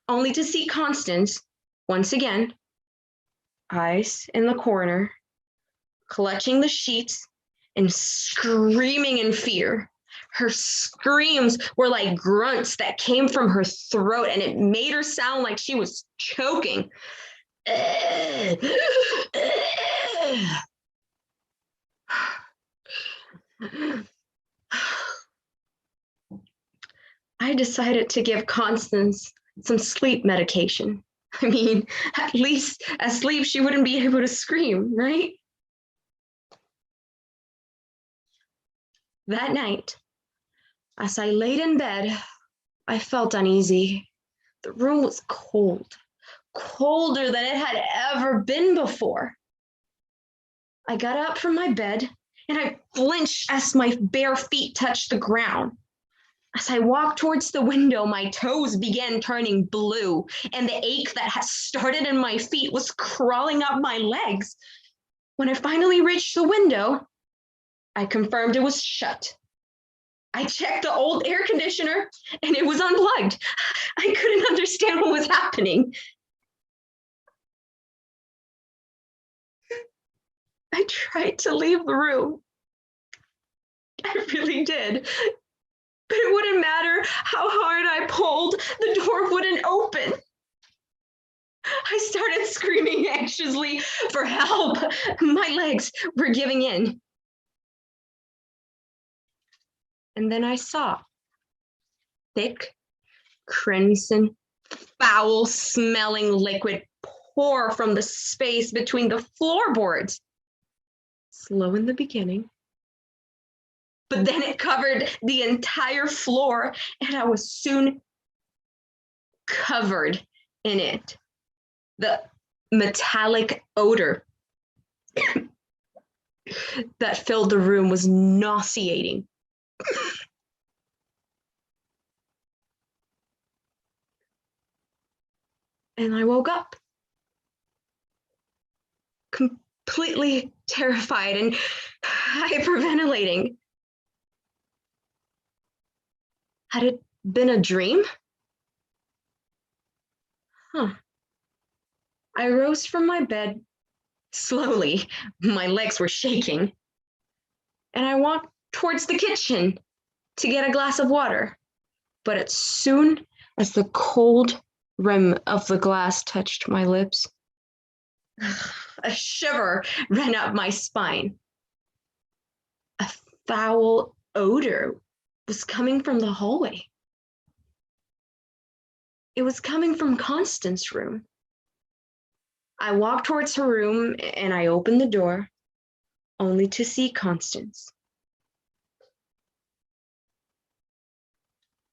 only to see Constance, once again, eyes in the corner, clutching the sheets and screaming in fear. Her screams were like grunts that came from her throat, and it made her sound like she was choking. I decided to give Constance some sleep medication. I mean, at least asleep she wouldn't be able to scream, right? That night, as I laid in bed, I felt uneasy. The room was cold, colder than it had ever been before. I got up from my bed and I flinched as my bare feet touched the ground. As I walked towards the window, my toes began turning blue, and the ache that had started in my feet was crawling up my legs. When I finally reached the window, I confirmed it was shut. I checked the old air conditioner and it was unplugged. I couldn't understand what was happening. I tried to leave the room. I really did. But it wouldn't matter how hard I pulled, the door wouldn't open. I started screaming anxiously for help. My legs were giving in. And then I saw thick, crimson, foul-smelling liquid pour from the space between the floorboards. Slow in the beginning, but then it covered the entire floor, and I was soon covered in it. The metallic odor that filled the room was nauseating. And I woke up, completely terrified and hyperventilating. Had it been a dream? I rose from my bed slowly. My legs were shaking. And I walked towards the kitchen to get a glass of water. But as soon as the cold rim of the glass touched my lips, a shiver ran up my spine. A foul odor was coming from the hallway. It was coming from Constance's room. I walked towards her room and I opened the door, only to see Constance.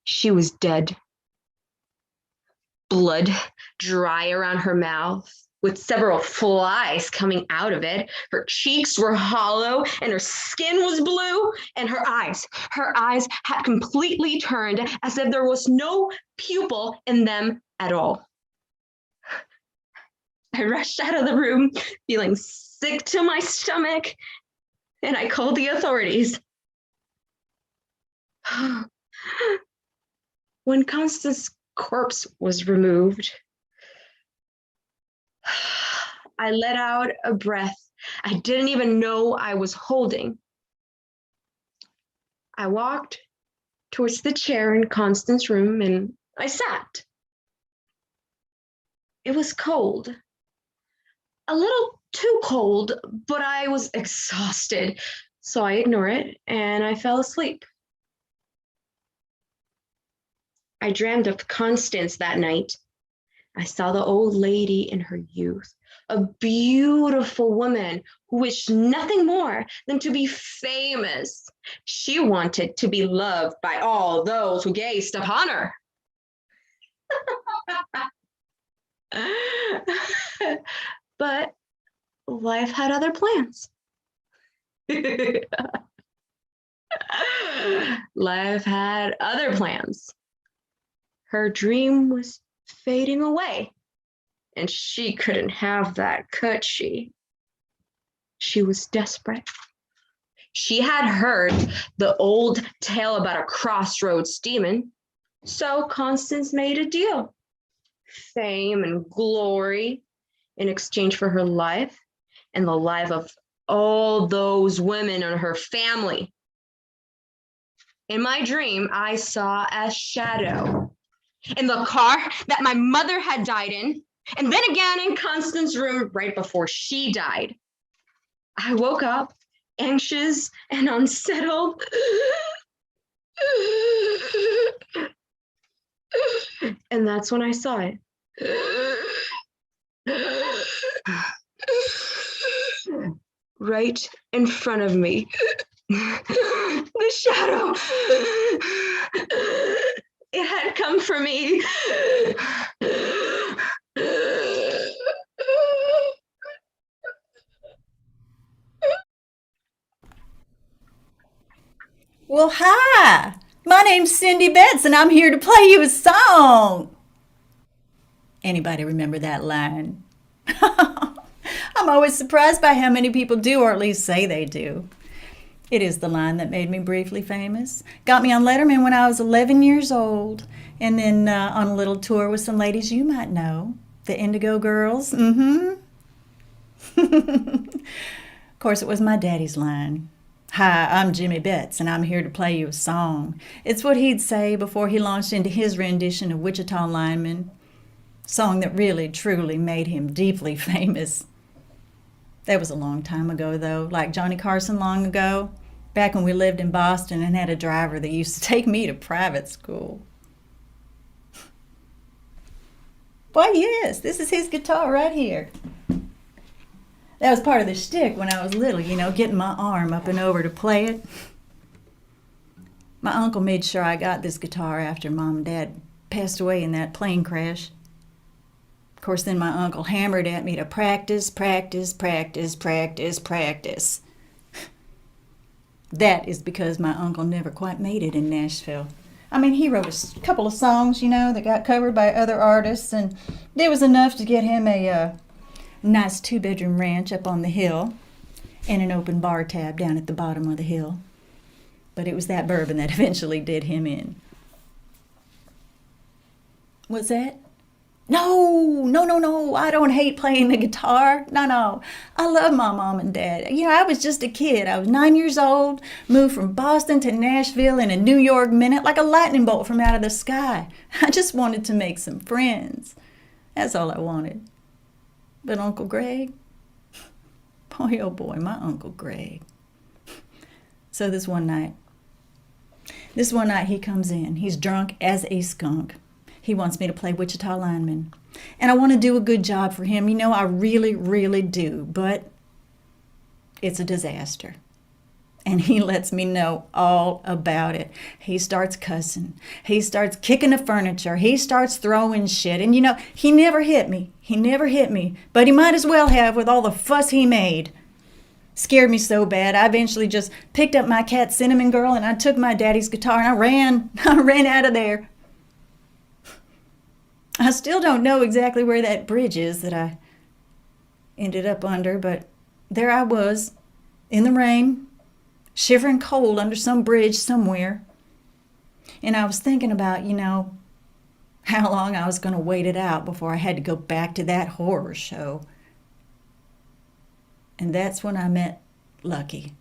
She was dead. Blood dry around her mouth, with several flies coming out of it. Her cheeks were hollow and her skin was blue, and her eyes had completely turned as if there was no pupil in them at all. I rushed out of the room, feeling sick to my stomach, and I called the authorities. When Constance's corpse was removed, I let out a breath I didn't even know I was holding. I walked towards the chair in Constance's room and I sat. It was cold, a little too cold, but I was exhausted, so I ignored it and I fell asleep. I dreamed of Constance that night. I saw the old lady in her youth, a beautiful woman who wished nothing more than to be famous. She wanted to be loved by all those who gazed upon her. But life had other plans. Life had other plans. Her dream was fading away, and she couldn't have that, could she? She was desperate. She had heard the old tale about a crossroads demon, so Constance made a deal. Fame and glory in exchange for her life and the life of all those women in her family. In my dream, I saw a shadow in the car that my mother had died in, and then again in Constance's room right before she died. I woke up anxious and unsettled. And that's when I saw it. Right in front of me. The shadow. It had come for me. Well, hi. My name's Cindy Betts, and I'm here to play you a song. Anybody remember that line? I'm always surprised by how many people do, or at least say they do. It is the line that made me briefly famous. Got me on Letterman when I was 11 years old, and then on a little tour with some ladies you might know, the Indigo Girls. Of course, it was my daddy's line. Hi, I'm Jimmy Betts, and I'm here to play you a song. It's what he'd say before he launched into his rendition of Wichita Lineman, song that really, truly made him deeply famous. That was a long time ago, though, like Johnny Carson long ago, back when we lived in Boston and had a driver that used to take me to private school. Why, yes, this is his guitar right here. That was part of the shtick when I was little, getting my arm up and over to play it. My uncle made sure I got this guitar after Mom and Dad passed away in that plane crash. Of course, then my uncle hammered at me to practice, practice, practice, practice, practice. That is because my uncle never quite made it in Nashville. I mean, he wrote a couple of songs, that got covered by other artists, and it was enough to get him a nice 2-bedroom ranch up on the hill and an open bar tab down at the bottom of the hill. But it was that bourbon that eventually did him in. What's that? No, I don't hate playing the guitar. No, I love my mom and dad. I was just a kid. I was 9 years old, moved from Boston to Nashville in a New York minute like a lightning bolt from out of the sky. I just wanted to make some friends. That's all I wanted. But Uncle Greg, boy, oh boy, my Uncle Greg. So this one night he comes in. He's drunk as a skunk. He wants me to play Wichita Lineman. And I want to do a good job for him. I really, really do. But it's a disaster. And he lets me know all about it. He starts cussing. He starts kicking the furniture. He starts throwing shit. And he never hit me. But he might as well have with all the fuss he made. Scared me so bad, I eventually just picked up my cat Cinnamon Girl and I took my daddy's guitar and I ran out of there. I still don't know exactly where that bridge is that I ended up under, but there I was, in the rain, shivering cold under some bridge somewhere. And I was thinking about, how long I was going to wait it out before I had to go back to that horror show. And that's when I met Lucky.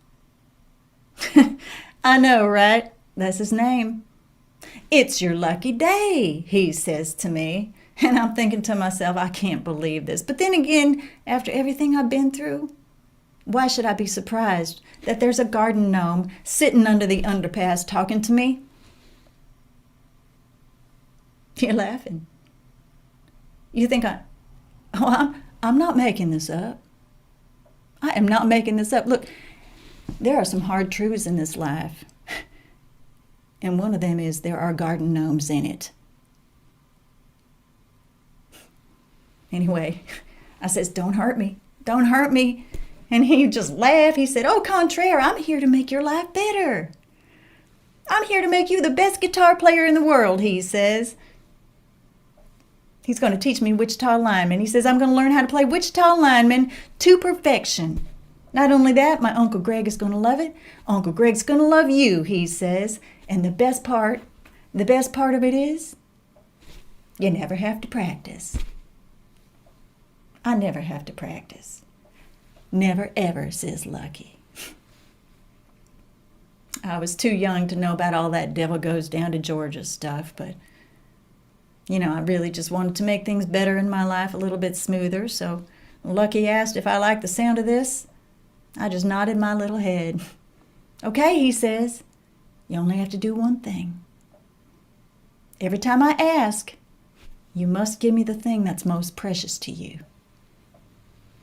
I know, right? That's his name. "It's your lucky day," he says to me. And I'm thinking to myself, I can't believe this. But then again, after everything I've been through, why should I be surprised that there's a garden gnome sitting under the underpass talking to me? You're laughing. You think I'm not making this up. I am not making this up. Look, there are some hard truths in this life. And one of them is there are garden gnomes in it. Anyway, I says, "Don't hurt me. Don't hurt me." And he just laughed. He said, "Au contraire, I'm here to make your life better. I'm here to make you the best guitar player in the world," he says. He's going to teach me Wichita Lineman. He says, I'm going to learn how to play Wichita Lineman to perfection. Not only that, my Uncle Greg is going to love it. Uncle Greg's going to love you, he says. And the best part of it is, you never have to practice. I never have to practice. Never ever, says Lucky. I was too young to know about all that devil goes down to Georgia stuff, but I really just wanted to make things better in my life, a little bit smoother. So Lucky asked if I liked the sound of this. I just nodded my little head. "Okay," he says. "You only have to do one thing. Every time I ask, you must give me the thing that's most precious to you."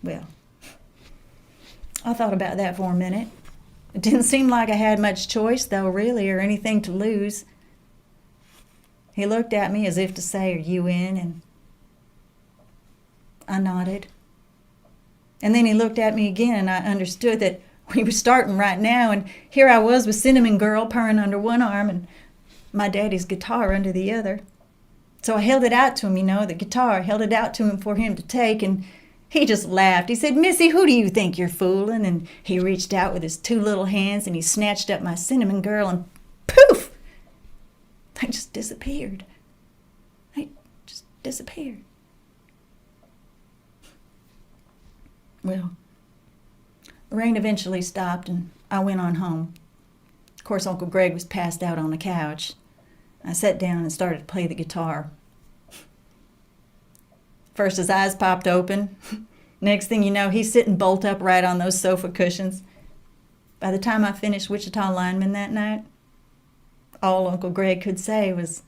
Well, I thought about that for a minute. It didn't seem like I had much choice, though, really, or anything to lose. He looked at me as if to say, "Are you in?" And I nodded. And then he looked at me again, and I understood that we were starting right now. And here I was with Cinnamon Girl purring under one arm and my daddy's guitar under the other. So I held it out to him, the guitar. I held it out to him for him to take, and he just laughed. He said, "Missy, who do you think you're fooling?" And he reached out with his two little hands, and he snatched up my Cinnamon Girl, and poof! They just disappeared. They just disappeared. Well, the rain eventually stopped, and I went on home. Of course, Uncle Greg was passed out on the couch. I sat down and started to play the guitar. First, his eyes popped open. Next thing you know, he's sitting bolt upright on those sofa cushions. By the time I finished Wichita Lineman that night, all Uncle Greg could say was,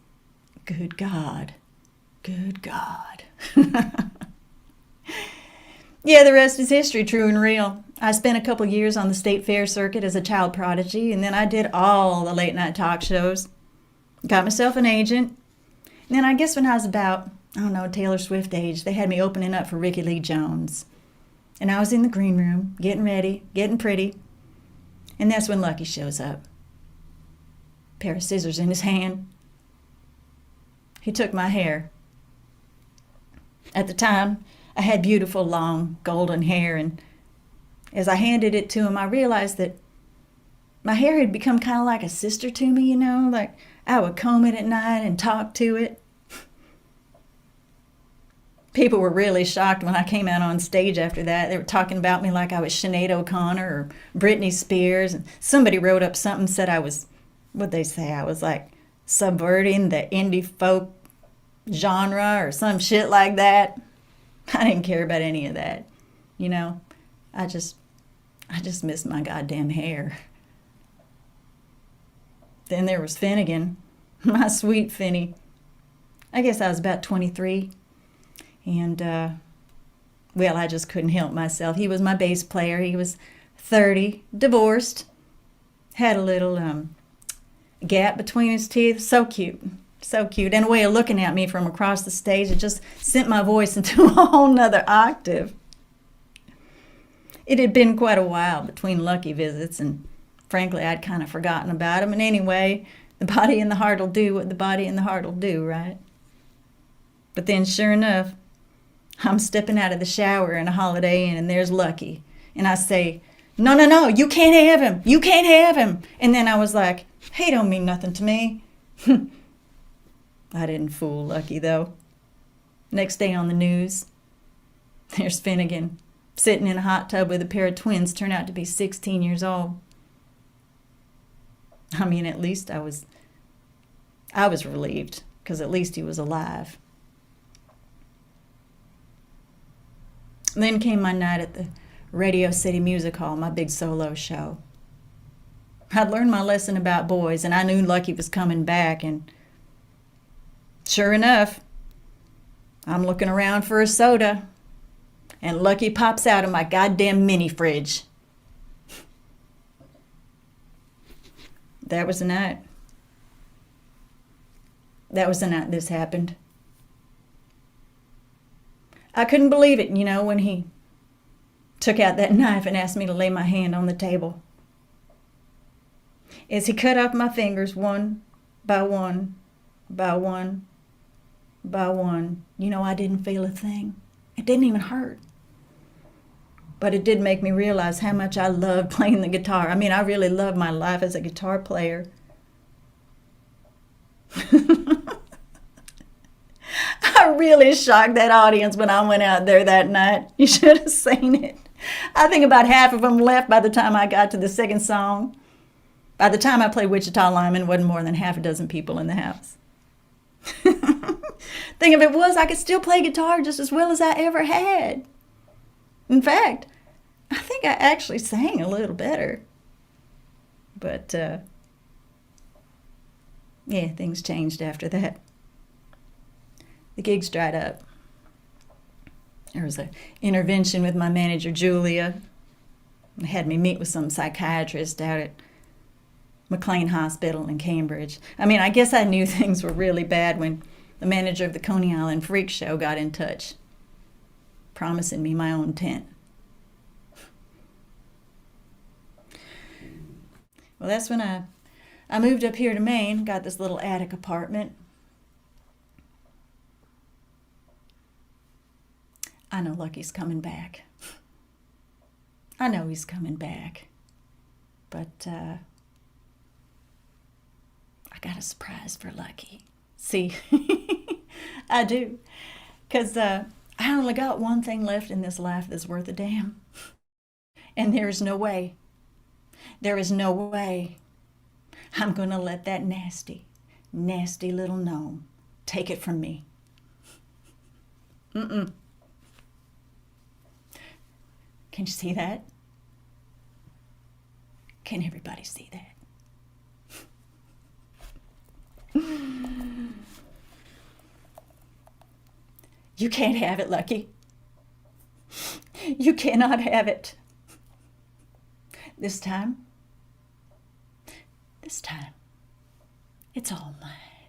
"Good God, good God." Yeah, the rest is history, true and real. I spent a couple years on the state fair circuit as a child prodigy, and then I did all the late night talk shows. Got myself an agent. And then I guess when I was about, Taylor Swift age, they had me opening up for Ricky Lee Jones. And I was in the green room, getting ready, getting pretty. And that's when Lucky shows up. Pair of scissors in his hand. He took my hair. At the time, I had beautiful, long, golden hair, and as I handed it to him, I realized that my hair had become kind of like a sister to me, like I would comb it at night and talk to it. People were really shocked when I came out on stage after that. They were talking about me like I was Sinead O'Connor or Britney Spears, and somebody wrote up something, said I was, what'd they say, I was like subverting the indie folk genre or some shit like that. I didn't care about any of that. I just missed my goddamn hair. Then there was Finnegan, my sweet Finny. I guess I was about 23. And, I just couldn't help myself. He was my bass player. He was 30, divorced, had a little gap between his teeth. So cute. So cute. And a way of looking at me from across the stage, it just sent my voice into a whole nother octave. It had been quite a while between Lucky visits, and frankly, I'd kind of forgotten about him. And anyway, the body and the heart will do what the body and the heart will do, right? But then, sure enough, I'm stepping out of the shower in a Holiday Inn, and there's Lucky. And I say, no, you can't have him. You can't have him. And then I was like, he don't mean nothing to me. I didn't fool Lucky, though. Next day on the news, there's Finnegan sitting in a hot tub with a pair of twins turn out to be 16 years old. I mean, at least I was relieved, because at least he was alive. Then came my night at the Radio City Music Hall, my big solo show. I'd learned my lesson about boys, and I knew Lucky was coming back, and sure enough, I'm looking around for a soda, and Lucky pops out of my goddamn mini fridge. That was the night. That was the night this happened. I couldn't believe it, when he took out that knife and asked me to lay my hand on the table. As he cut off my fingers one by one, by one, by one, I didn't feel a thing. It didn't even hurt. But it did make me realize how much I loved playing the guitar. I mean, I really loved my life as a guitar player. I really shocked that audience when I went out there that night. You should have seen it. I think about half of them left by the time I got to the second song. By the time I played Wichita Lineman, wasn't more than half a dozen people in the house. Thing of it was, I could still play guitar just as well as I ever had. In fact, I think I actually sang a little better. But, yeah, things changed after that. The gigs dried up. There was an intervention with my manager, Julia. They had me meet with some psychiatrist out at McLean Hospital in Cambridge. I mean, I guess I knew things were really bad when the manager of the Coney Island Freak Show got in touch, promising me my own tent. Well, that's when I moved up here to Maine, got this little attic apartment. I know Lucky's coming back. I know he's coming back. But I got a surprise for Lucky. See, I do. Because I only got one thing left in this life that's worth a damn. And there is no way I'm going to let that nasty, nasty little gnome take it from me. Mm-mm. Can you see that? Can everybody see that? You can't have it, Lucky. You cannot have it. This time, it's all mine.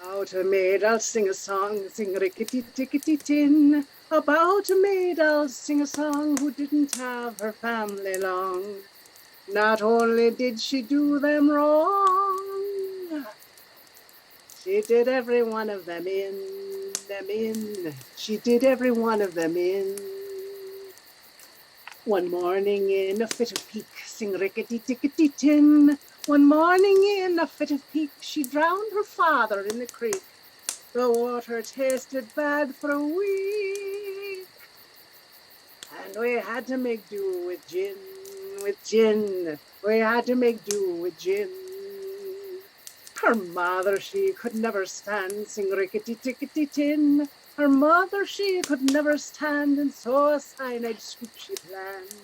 About a maid I'll sing a song, sing rickety-tickety-tin. About a maid I'll sing a song who didn't have her family long. Not only did she do them wrong, she did every one of them in. She did every one of them in. One morning in a fit of pique, sing rickety-tickety-tin. One morning in a fit of pique, she drowned her father in the creek. The water tasted bad for a week, and we had to make do with gin. We had to make do with gin. Her mother, she could never stand, sing rickety-tickety-tin. Her mother, she could never stand, and so a cyanide scoop she planned.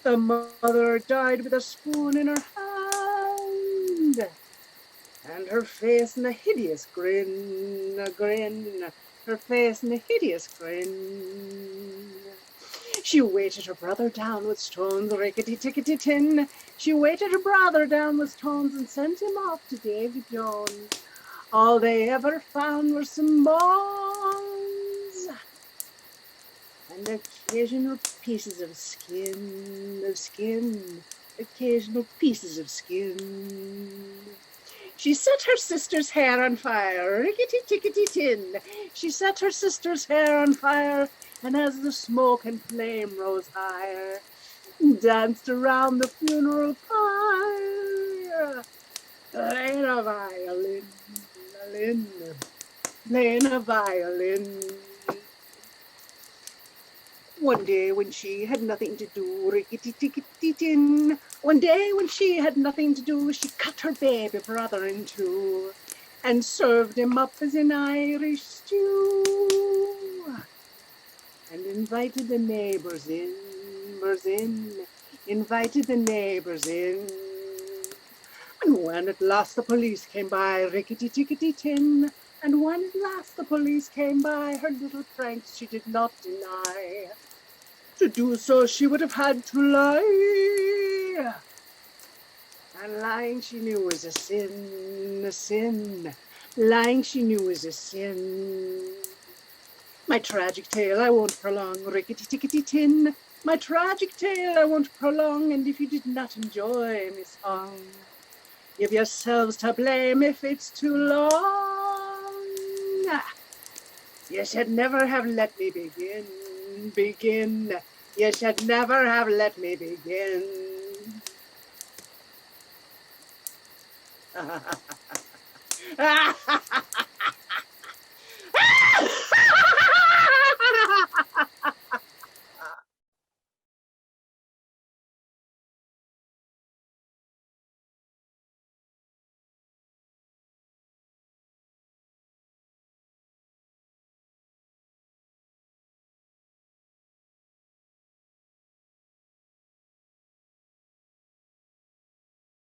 The mother died with a spoon in her hand, and her face in a hideous grin, her face in a hideous grin. She weighted her brother down with stones, rickety-tickety-tin. She weighted her brother down with stones and sent him off to Davy Jones. All they ever found were some bones and occasional pieces of skin, occasional pieces of skin. She set her sister's hair on fire, rickety-tickety-tin. She set her sister's hair on fire, and as the smoke and flame rose higher, danced around the funeral pyre, playing a violin, playing a violin. One day when she had nothing to do, rickety-tickety-tin. One day when she had nothing to do, she cut her baby brother in two and served him up as an Irish stew. And invited the neighbors in, invited the neighbors in. And when at last the police came by, rickety-tickety-tin, and when at last the police came by, her little pranks she did not deny. To do so she would have had to lie. And lying she knew was a sin, a sin. Lying she knew was a sin. My tragic tale I won't prolong, rickety-tickety-tin. My tragic tale I won't prolong, and if you did not enjoy my song, give yourselves to blame if it's too long. You should never have let me begin. You should never have let me begin.